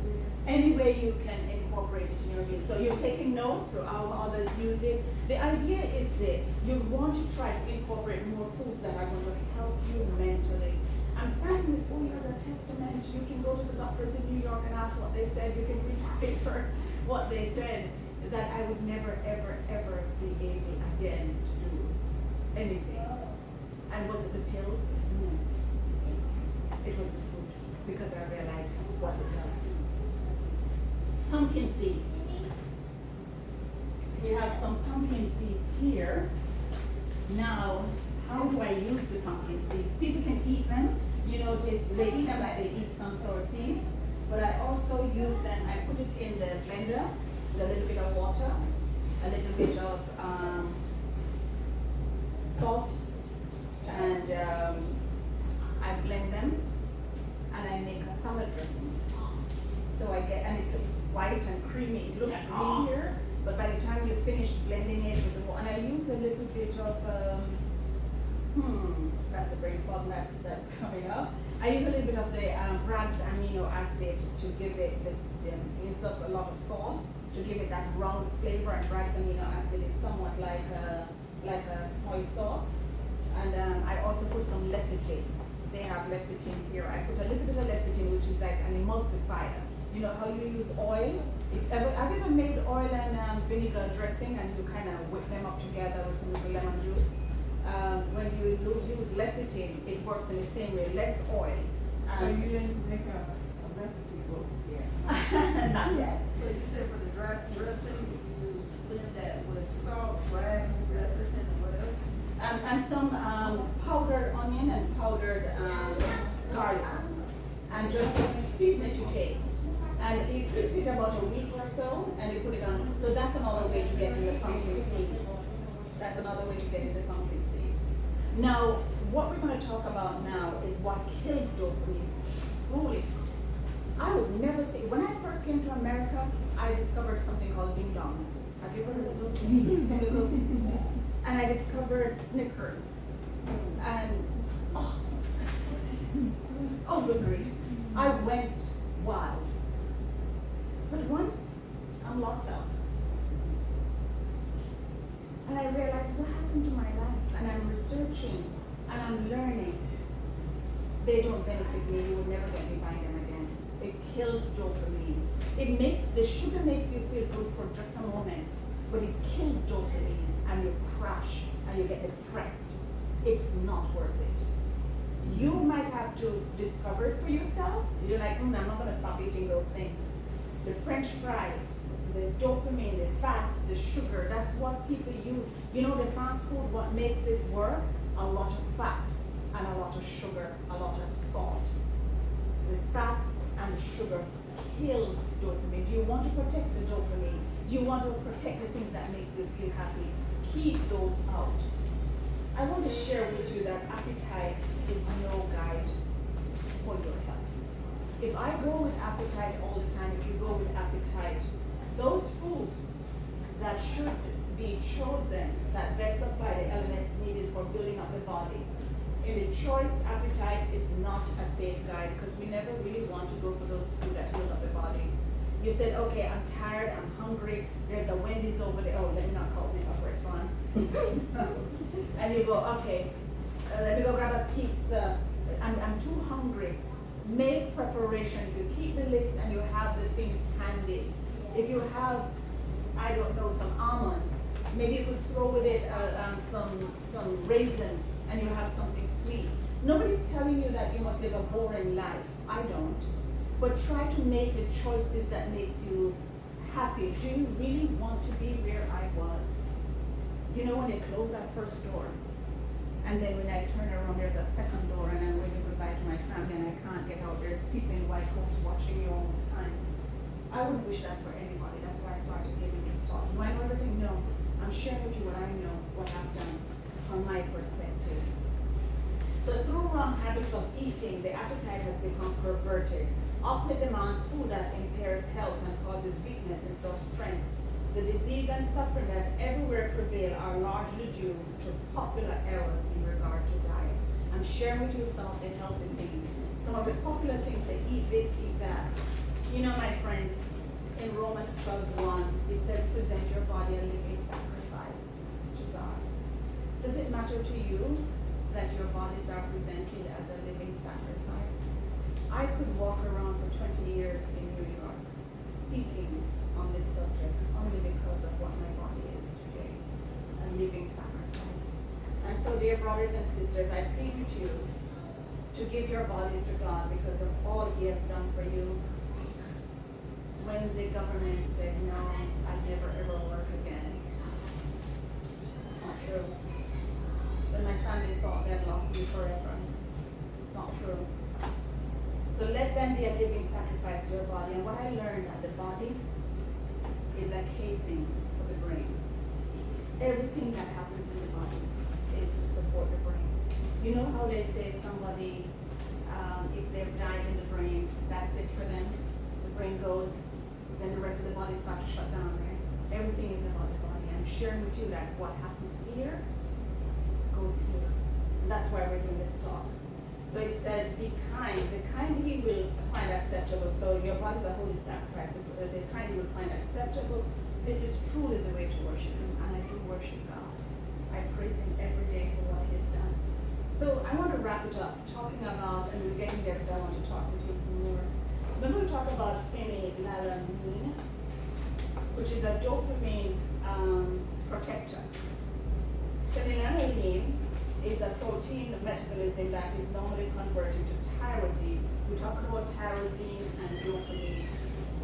Any way you can incorporate it in your meal. So you're taking notes of how others use it. The idea is this: you want to try to incorporate more foods that are going to help you mentally. I'm standing before you as a testament. You can go to the doctors in New York and ask what they said. You can read the paper what they said. That I would never, ever, ever be able again to do anything. And was it the pills? No. It was the food, because I realized what it does. Pumpkin seeds. We have some pumpkin seeds here. Now, how do I use the pumpkin seeds? People can eat them. You notice they eat them like they eat sunflower seeds. But I also use them, I put it in the blender with a little bit of water, a little bit of salt, and I blend them, and I make a salad dressing. So I get, and it's white and creamy. It looks green here, but by the time you finish blending it with the water, and I use a little bit of, that's the brain fog that's coming up. I use a little bit of the Bragg's amino acid to give it this, instead of a lot of salt, to give it that round flavor. And Bragg's amino acid is somewhat like a soy sauce. And I also put some lecithin. They have lecithin here. I put a little bit of lecithin, which is like an emulsifier. You know how you use oil? Have you ever made oil and vinegar dressing and you kind of whip them up together with some little lemon juice? When you use lecithin, it works in the same way, less oil. So you didn't make a recipe book yet? Not yet. So you said for the dry dressing, you use blend that with salt, rags, lecithin, and what else? And some powdered onion and powdered garlic. And just season it to taste. And you keep it about a week or so, and you put it on. So that's another way to get in the pumpkin seeds. That's another way to get in the pumpkin seeds. Now, what we're going to talk about now is what kills dopamine. Truly. I would never think, when I first came to America, I discovered something called ding dongs. Have you heard of those things? And I discovered Snickers. And, oh good grief. I went wild. But once I'm locked up, and I realized what happened to my life, and I'm researching, and I'm learning. They don't benefit me. You will never get me buying them again. It kills dopamine. The sugar makes you feel good for just a moment, but it kills dopamine, and you crash, and you get depressed. It's not worth it. You might have to discover it for yourself. You're like, I'm not going to stop eating those things. The French fries, the dopamine, the fats, the sugar, that's what people use. You know, the fast food, what makes it work? A lot of fat and a lot of sugar, a lot of salt. The fats and the sugars kills dopamine. Do you want to protect the dopamine? Do you want to protect the things that makes you feel happy? Keep those out. I want to share with you that appetite is no guide for your health. If I go with appetite all the time, if you go with appetite, those foods that should be chosen that best supply the elements needed for building up the body. In the choice, appetite is not a safe guide because we never really want to go for those food that build up the body. You said, okay, I'm tired, I'm hungry, there's a Wendy's over there. Oh, let me not call them of restaurants. And you go, okay, let me go grab a pizza. I'm too hungry. Make preparation. If you keep the list and you have the things handy. If you have, I don't know, some almonds, maybe you could throw with it some raisins and you have something sweet. Nobody's telling you that you must live a boring life. I don't. But try to make the choices that makes you happy. Do you really want to be where I was? You know when they close that first door, and then when I turn around, there's a second door, and I'm waving goodbye to my family, and I can't get out. There's people in white coats watching you all the time. I wouldn't wish that for anybody. That's why I started giving these talks. Do I know everything? No. I'm sharing with you what I know, what I've done from my perspective. So through wrong habits of eating, the appetite has become perverted. Often it demands food that impairs health and causes weakness instead of strength. The disease and suffering that everywhere prevail are largely due to popular errors in regard to diet. I'm sharing with you some of the healthy things, some of the popular things that eat this, eat that. You know, my friends, in Romans 12:1, it says, present your body a living sacrifice to God. Does it matter to you that your bodies are presented as a living sacrifice? I could walk around for 20 years in New York speaking on this subject only because of what my body is today, a living sacrifice. And so, dear brothers and sisters, I plead with you to give your bodies to God because of all He has done for you. When the government said, no, I'd never ever work again, it's not true. When my family thought they had lost me forever, it's not true. So let them be a living sacrifice to your body. And what I learned that the body is a casing for the brain. Everything that happens in the body is to support the brain. You know how they say somebody, if they've died in the brain, that's it for them. The brain goes, then the rest of the body starts to shut down there. Everything is about the body. I'm sharing with you that what happens here goes here. And that's why we're doing this talk. So it says, be kind. The kind He will find acceptable. So your body is a holy sacrifice. The kind He will find acceptable. This is truly the way to worship Him. And I do worship God. I praise Him every day for what He has done. So I want to wrap it up, talking about, and we're getting there because I want to talk with you some more. Then we'll talk about phenylalanine, which is a dopamine protector. Phenylalanine is a protein metabolism that is normally converted to tyrosine. We talk about tyrosine and dopamine.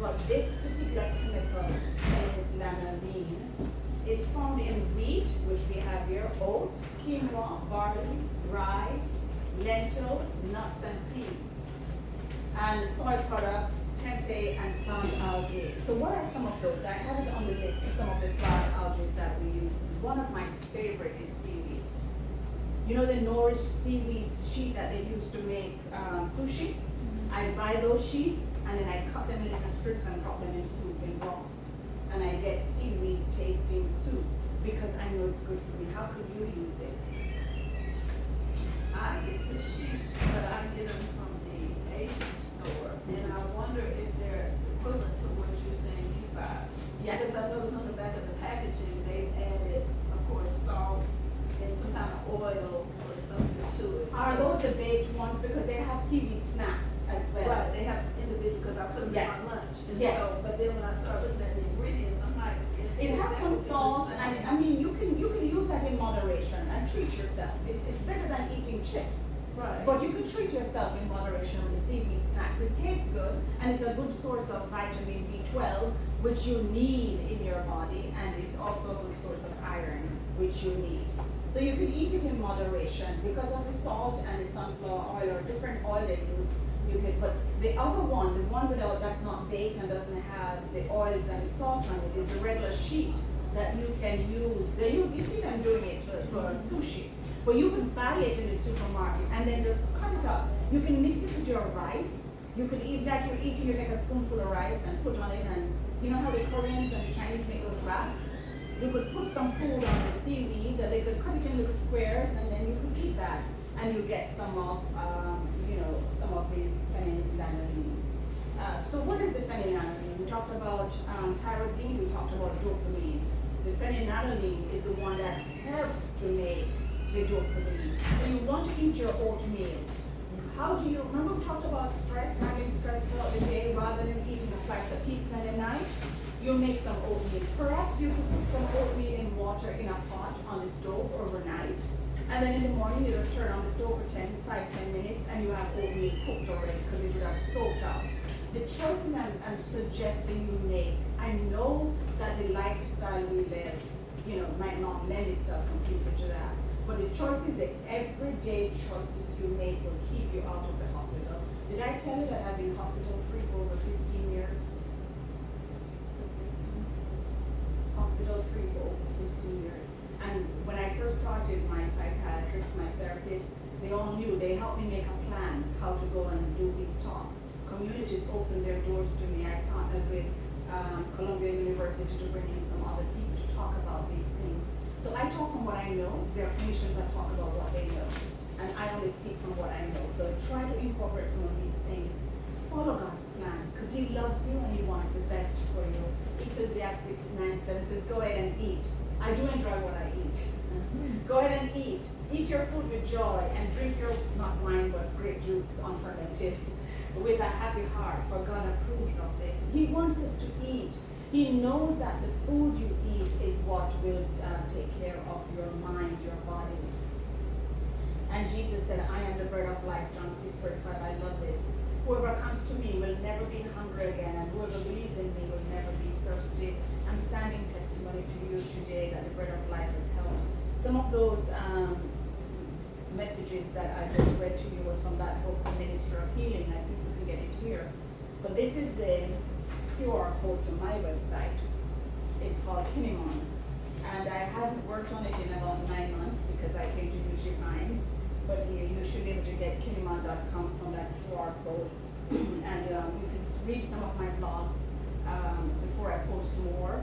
But this particular chemical, phenylalanine, is found in wheat, which we have here, oats, quinoa, barley, rye, lentils, nuts and seeds, and soy products, tempeh, and plant algae. So what are some of those? I have it on the list, some of the plant algae that we use. One of my favorite is seaweed. You know the Norwich seaweed sheet that they use to make sushi? I buy those sheets and then I cut them in little strips and drop them in soup in broth. And I get seaweed tasting soup because I know it's good for me. How could you use it? I get the sheets, but I get them from the Asian store, and I wonder if they're equivalent to what you're saying you buy. Yes. Because I noticed on the back of the packaging, they've added, of course, salt and some kind of oil or something to it. Are So- those the baked ones? Because they have seaweed snacks as well. Right, they have individual, because I put them Yes. in my lunch. And Yes. so, but then when I start looking at the ingredients, I'm like, It has that some would be the salt, same. and I mean you can use that in moderation and treat yourself. It's better than eating chips. Right. But you can treat yourself in moderation with the seaweed snacks. It tastes good and it's a good source of vitamin B12, which you need in your body, and it's also a good source of iron, which you need. So you can eat it in moderation because of the salt and the sunflower oil or different oil they use. You can, but the other one, the one without that's not baked and doesn't have the oils and the salt on it, is a regular sheet that you can use. You see them doing it for sushi. But you can buy it in the supermarket and then just cut it up. You can mix it with your rice You could eat like you're eating, you take a spoonful of rice and put on it, and you know how the Koreans and the Chinese make those wraps? You could put some food on the seaweed, they could cut it in little squares, and then you could eat that, and you get some of, some of these phenylalanine. So what is the phenylalanine? We talked about tyrosine, we talked about dopamine. The phenylalanine is the one that helps to make the dopamine. So you want to eat your oatmeal. How do you, remember we talked about stress, having stress throughout the day rather than eating a slice of pizza in the night? You make some oatmeal. Perhaps you could put some oatmeal in water in a pot on the stove overnight. And then in the morning, you just turn on the stove for 5-10 minutes, and you have oatmeal cooked already because it would have soaked up. The choices I'm suggesting you make, I know that the lifestyle we live, might not lend itself completely to that. But the choices, the everyday choices you make will keep you out of the hospital. Did I tell you that I've been hospital free for over 15 years? Hospital free for over 15 years. And when I first started, my psychiatrist, my therapist, they all knew, they helped me make a plan how to go and do these talks. Communities opened their doors to me. I partnered with Columbia University to bring in some other people to talk about these things. So I talk from what I know. There are clinicians that talk about what they know. And I only speak from what I know. So try to incorporate some of these things. Follow God's plan, because He loves you and He wants the best for you. Ecclesiastes 9:7 says, go ahead and eat. I do enjoy what I eat. Go ahead and eat. Eat your food with joy and drink your, not wine, but grape juice unfermented, with a happy heart, for God approves of this. He wants us to eat. He knows that the food you eat is what will take care of your mind, your body. And Jesus said, I am the bread of life, John 6:35. I love this. Whoever comes to me will never be hungry again, and whoever believes in me will never be thirsty. I'm standing testimony to you today that the bread of life has helped. Some of those messages that I just read to you was from that book, The Ministry of Healing. I think you can get it here. But this is the QR code to my website. It's called Kinemon. And I haven't worked on it in about 9 months because I came to UG Pines. But you should be able to get kinemon.com from that QR code. And you can read some of my blogs before I post more.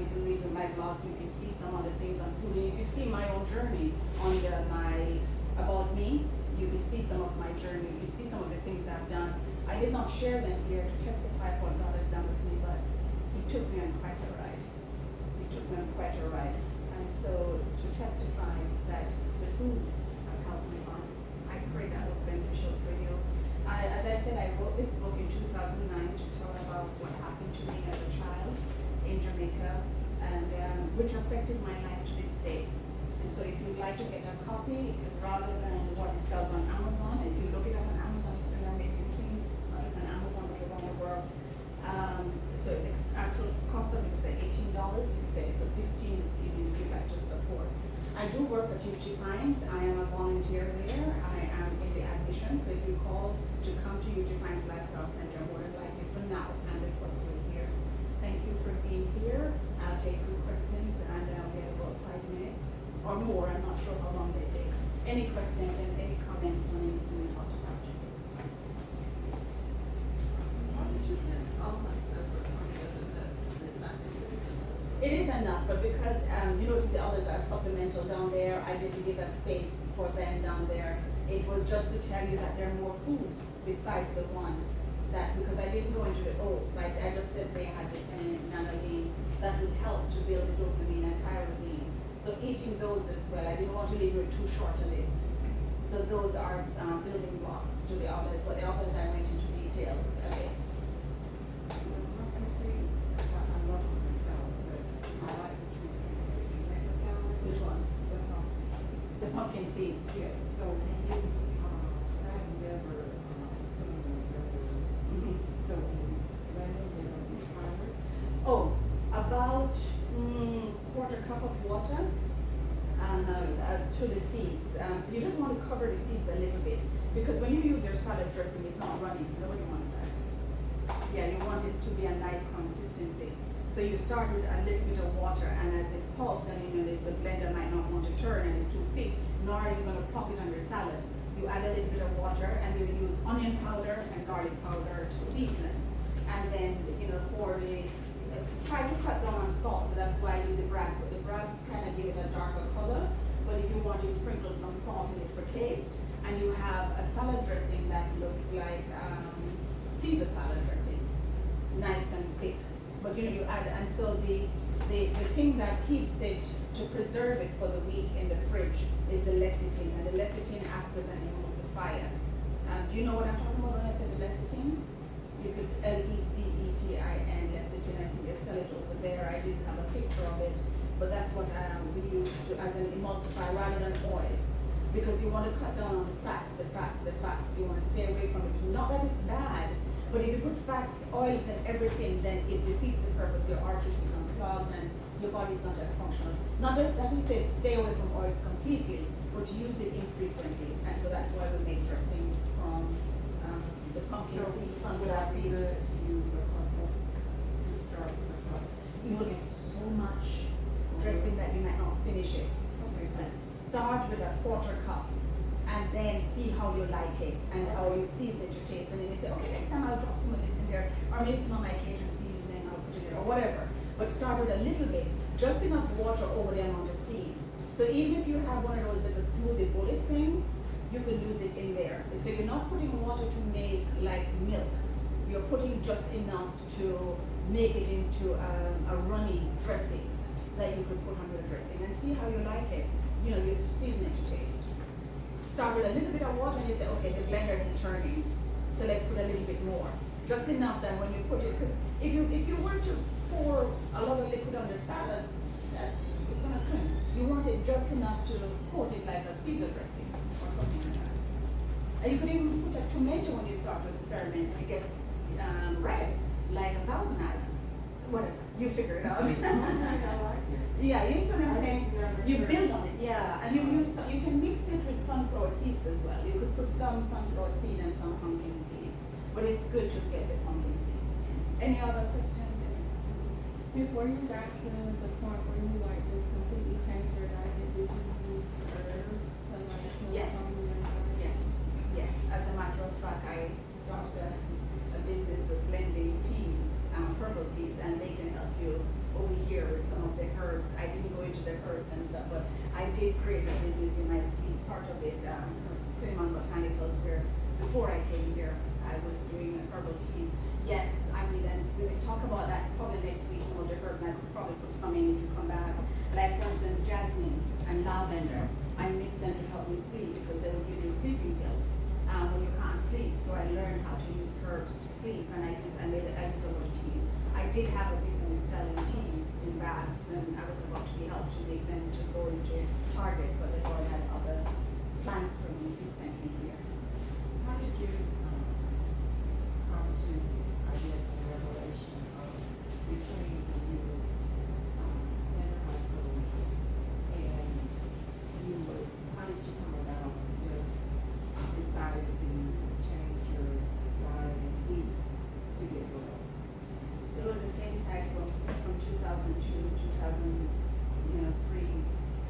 You can read my blogs, you can see some of the things on food, and you can see my own journey on my About Me. You can see some of my journey, you can see some of the things I've done. I did not share them here to testify what God has done with me, but He took me on quite a ride. He took me on quite a ride. And so to testify that the foods have helped me on, I pray that was beneficial for you. As I said, I wrote this book in 2009 to tell about what happened to me as a child in Jamaica, and which affected my life to this day. And so if you'd like to get a copy, rather than what it sells on Amazon, if you look it up on Amazon, it's doing amazing things, not just on Amazon, but around the world. So the actual cost of it is at $18. You can get it for $15 this evening if you'd like to support. I do work at UG Pines. I am a volunteer there. I am in the admission, so if you call to come to UG Pines Lifestyle Center, more than likely for now, and of course you're here. Thank you for being here. I'll take some questions, and we have about 5 minutes or more. I'm not sure how long they take. Any questions and any comments on anything we talked about? Why did you list almonds separate from the other nuts? Is it not considered a nut? It is a nut, but because you notice the others are supplemental down there, I didn't give a space for them down there. It was just to tell you that there are more foods besides the ones that, because I didn't go into the oats, I just said they had the phenylalanine that would help to build the dopamine and tyrosine. So eating those as well, I didn't want to leave it too short a list. So those are building blocks to the others, but the others I went into details a bit. Pumpkin seeds, I love pumpkin salad, but I like the tree seed. Pumpkin salad. Which one? The pumpkin. The pumpkin seed. Yes, so when you, cause I've never, put them in regular, Mhm. so when you blend them, they're gonna be powdered. Oh, about quarter cup of water to the seeds. So you just want to cover the seeds a little bit, because when you use your salad dressing, it's not running. Nobody wants that. Yeah, you want it to be a nice consistency. So you start with a little bit of water, and as it pops, and the blender might not want to turn and it's too thick, nor are you going to plop it on your salad. You you add a little bit of water, and you use onion powder and garlic powder to season. And then, for the, try to cut down on salt, so that's why I use the Bragg's, but the Bragg's kind of give it a darker color. But if you want to sprinkle some salt in it for taste, and you have a salad dressing that looks like Caesar salad dressing, nice and thick. But you add, and so the thing that keeps it, to preserve it for the week in the fridge, is the lecithin, and the lecithin acts as an emulsifier. Do you know what I'm talking about when I say the lecithin? You could Lecithin, lecithin. I think they sell it over there. I didn't have a picture of it, but that's what we use as an emulsifier rather than oils, because you want to cut down on the fats. You want to stay away from it. Not that it's bad, but if you put fats, oils, and everything, then it defeats the purpose. Your arteries become clogged and your body's not as functional. Not that we say stay away from oils completely, but use it infrequently. And so that's why we make dressings from the pumpkin seed, Would sunflower I be seed. good to use a cup of, you start with a cup? You will get so much dressing that you might not finish it. Okay, so, Start with a quarter cup and then see how you like it and how you season it to taste. And then you say, okay, next time I'll drop some of this in there, or maybe some of my Cajun seasoning, I'll put it there, or whatever. But start with a little bit, just enough water over the amount of seeds. So even if you have one of those little smoothie bullet things, you can use it in there. So you're not putting water to make like milk. You're putting just enough to make it into a runny dressing that you could put on your dressing, and see how you like it. You season it to taste. Start with a little bit of water and you say, okay, the blender isn't turning, so let's put a little bit more. Just enough that when you put it, because if you were to pour a lot of liquid on the salad, it's gonna swim. You want it just enough to coat it like a Caesar dressing or something like that. And you could even put a tomato when you start to experiment, and it gets red, like a Thousand Island. Whatever, you figure it out. I like it. Yeah, you see what I'm I saying? just never You heard build of on it, yeah, and you can mix it with sunflower seeds as well. You could put some sunflower seed and some pumpkin seed, but it's good to get the pumpkin seeds in. Any other questions? Before you got to the point where you like just completely changed your diet, did you use herbs to like heal Yes. some of your diet? Yes. As a matter of fact, I started a business of blending teas, herbal teas, and they can help you over here with some of the herbs. I didn't go into the herbs and stuff, but I did create a business. You might see part of it, Kuniman Botanicals, where before I came here, I was doing herbal teas. Yes, I did, and we can talk about that probably next week, some of the herbs. I could probably put some in if you come back. Like, for instance, jasmine and lavender. I mix them to help me sleep because they will give you sleeping pills when you can't sleep. So I learned how to use herbs to sleep, and I use a lot of teas. I did have a business selling teas in bags, and I was about to be helped to make them to go into Target, but the Lord had other plans for me. He sent me here. How did you come to, I guess, the revelation of between when you was in high school and you was, how did you come about just decided to change your diet and eat to get well? It was the same cycle from 2002, 2003,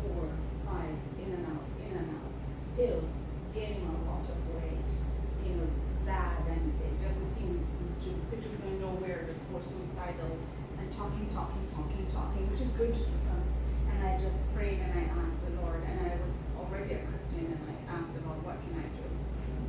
4, 5, in and out. Pills, gaining a lot of weight, sad, and it just seemed to go nowhere, just more suicidal, and talking, which is good to some. And I just prayed and I asked the Lord, and I was already a Christian, and I asked the Lord, what can I do?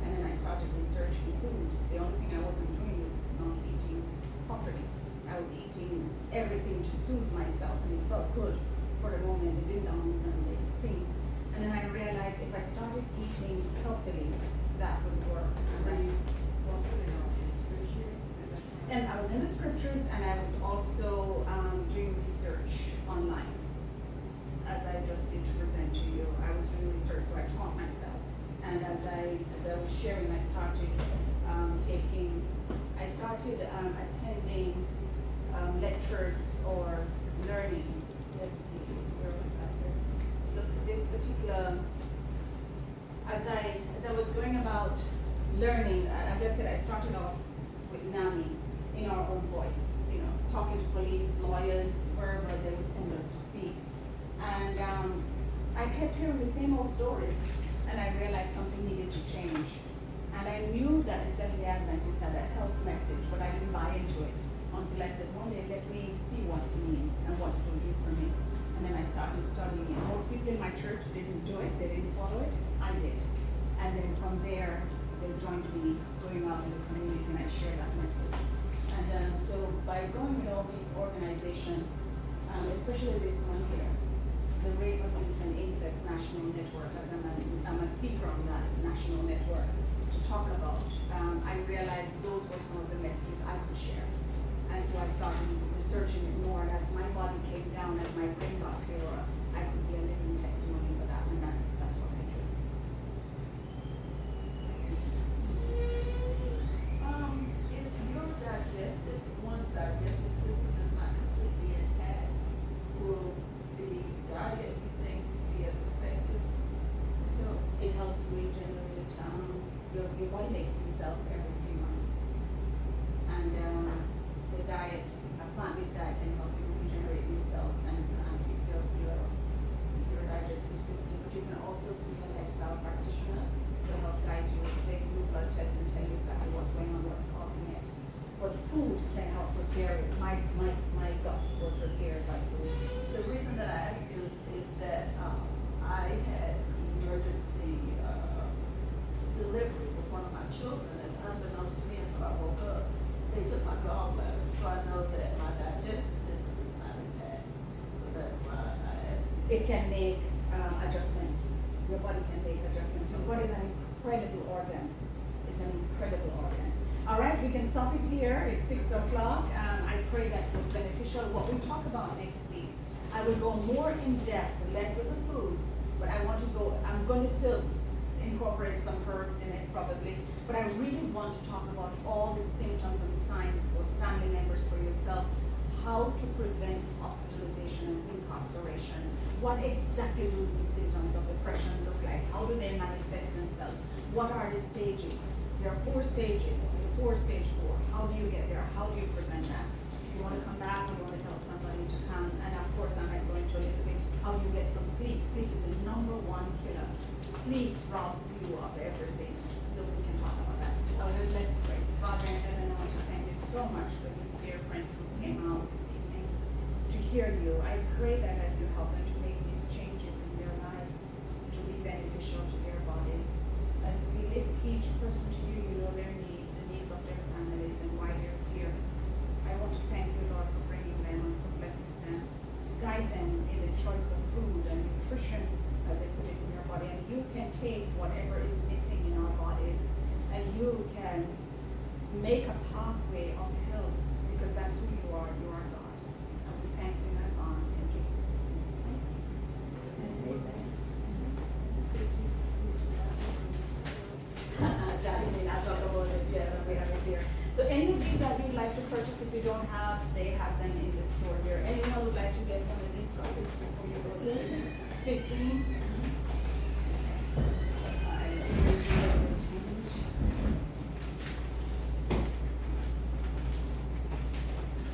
And then I started researching foods. The only thing I wasn't doing was not eating properly. I was eating everything to soothe myself, and it felt good for the moment, the ding-dongs and the things. And then I realized if I started eating healthily, that would work. And that's Focusing on the scriptures at that time? and I was in the scriptures, and I was also doing research online. As I just did to present to you, I was doing research, so I taught myself. And as I was sharing, I started attending lectures or learning. Let's see, where was that? Look, this particular, as I was going about learning, as I said, I started off with NAMI in our own voice, talking to police, lawyers, wherever they would send us to speak. And I kept hearing the same old stories. And and I realized something needed to change. And I knew that the Seventh-day Adventists had a health message, but I didn't buy into it until I said, one day, let me see what it means and what it will do for me. And then I started studying it. Most people in my church didn't do it, they didn't follow it. I did. And then from there, they joined me going out in the community and I shared that message. And so by going with all these organizations, especially this one here, the Rape, Abuse and Incest National Network, as I'm a speaker on that national network to talk about, I realized those were some of the messages I could share. And so I started researching it more, and as my body came down, as my brain got clearer, I could be a living testimony for that, and that's what I do. If your digestive, one's digestive system is not completely intact, will the diet, you think, be as effective? No. It helps regenerate, your body makes new cells every 3 months. And the diet, a plant-based diet can help you regenerate new cells and fix your digestive system. But you can also see a lifestyle practitioner to help guide you. They can do blood tests and tell you exactly what's going on, what's causing it. But food can help repair it. My guts was repaired by food. The reason that I ask you is that I had emergency delivery with one of my children, and unbeknownst to me until I woke up, they took my gallbladder, so I know that my digestive system is not intact. So that's why I asked you. It can make adjustments. Your body can make adjustments. Your body is an incredible organ. It's an incredible organ. All right, we can stop it here. It's 6 o'clock. I pray that was beneficial. What we talk about next week, I will go more in depth, less with the foods, but I'm going to still incorporate some herbs in it probably, but I really want to talk about all the symptoms and signs for family members, for yourself, how to prevent hospitalization and incarceration. What exactly do these symptoms of depression look like? How do they manifest themselves? What are the stages? There are 4 stages, stage 4. How do you get there? How do you prevent that? If you want to come back, or you want to tell somebody to come, and of course I might go into a little bit how you get some sleep. Sleep is the #1 killer. Sleep robs you of everything. So we can talk about that. Let's pray. Father in heaven, I want to thank you so much for these dear friends who came out this evening to hear you. I pray that as you help them to make these changes in their lives, to be beneficial to their bodies. As we lift each person to you, you know their needs, the needs of their families, and why they're here. I want to thank you, Lord, for bringing them and for blessing them. Guide them in the choice of food and nutrition as they put it in your body. And you can take whatever is missing in our bodies and you can make a pathway of health, because that's who you are. You are God. And we thank you in advance in Jesus' name. Amen. Jasmine, I'll talk about it. Yes, we have it here. So any of these that you'd like to purchase, if you don't have, they have them in the store here. Anyone would like to get one of these copies before you go to sleep? 15.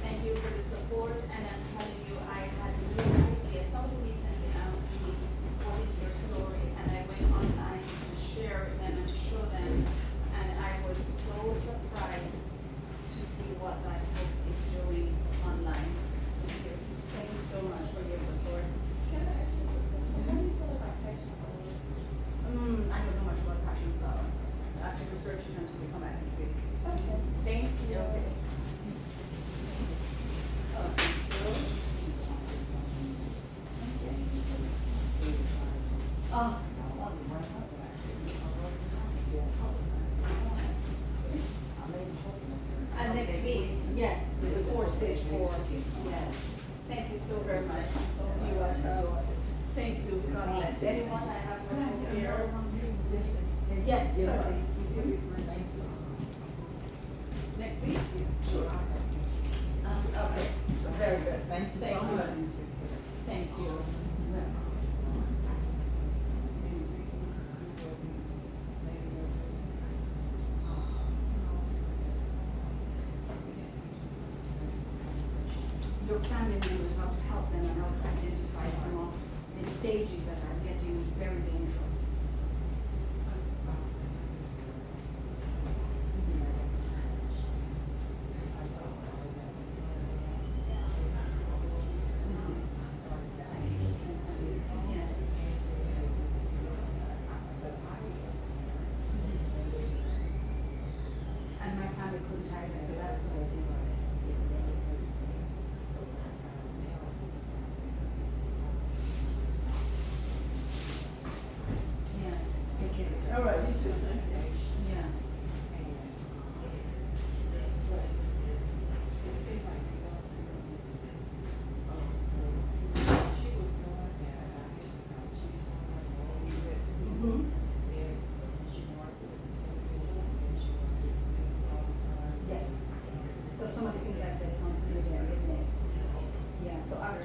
Thank you for the support, and I'm telling you, I had no idea. Somebody recently asked me, what is your story? And I went online to share them and to show them, and I was so surprised to see what that book is doing online. Thank you. Thank you so much for your support. Can I ask you a question? How do you feel about passion flower? I don't know much about passion flower. I have to research it until we come back and see. Okay, thank you. Okay. Next week, yes, the stage 4. Yes. Thank you so very much. So you're welcome. Thank you. God bless. Anyone? I have one here. Yes, certainly. Next week? Sure. Okay, very good. Thank you so Thank you. much. Thank you. Your family members, how to help them and how to identify some of the stages that are getting very dangerous.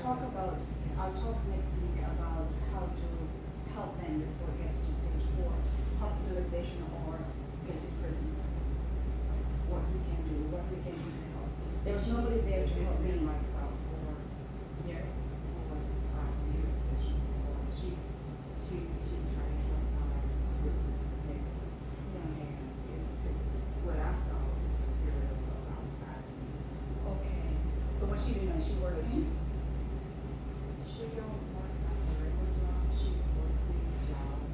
I'll talk next week about how to help them before it gets to stage 4, hospitalization or get to prison. What we can do to help. There's nobody there to It's help been me. like about 4 Years. or 5 years that she's born. She's trying to find this basically. Yeah. And it's what I saw is a period of about 5 years. Okay, so what she doing, she working? She don't work like a regular job, she works these jobs.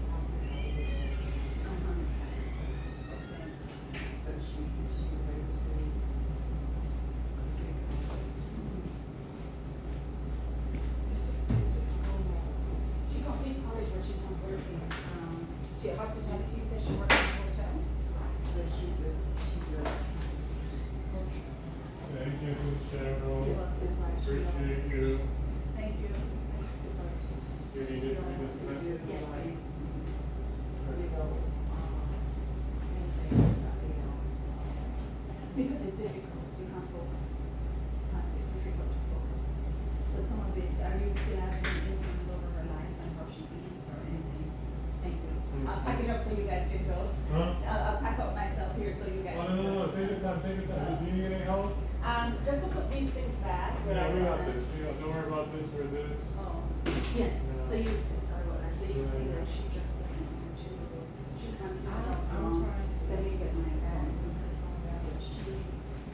Hospital, Okay. but she was able to do. It's just normal. She complete college where she's not working. She a hospitality, you said she works in a hotel? But she just. Thank you, Cheryl. It's like she. Appreciate you. Thank you. It's like she. You need it to be disconnected? Yes, please. You know, anything, you know. Because it's difficult, you can't focus. It's difficult to focus. So some of it, are you still having influence over her life and how she eats or anything? Thank you. I'll pack it up so you guys can go. Huh? I'll pack up myself here so you guys Oh, can no, go. no, no, take your time, take your time. Do you need any help? Just to put these things back. where Yeah, I we got want them. this. We got, don't worry about this or this. Oh, yes, Yeah. so you said, sorry about that, so you say Yeah. that she just doesn't want to, she can't. I'm trying to. Let me get my, Focus on that, but she,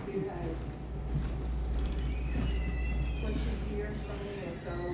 because when she hears from me, as though,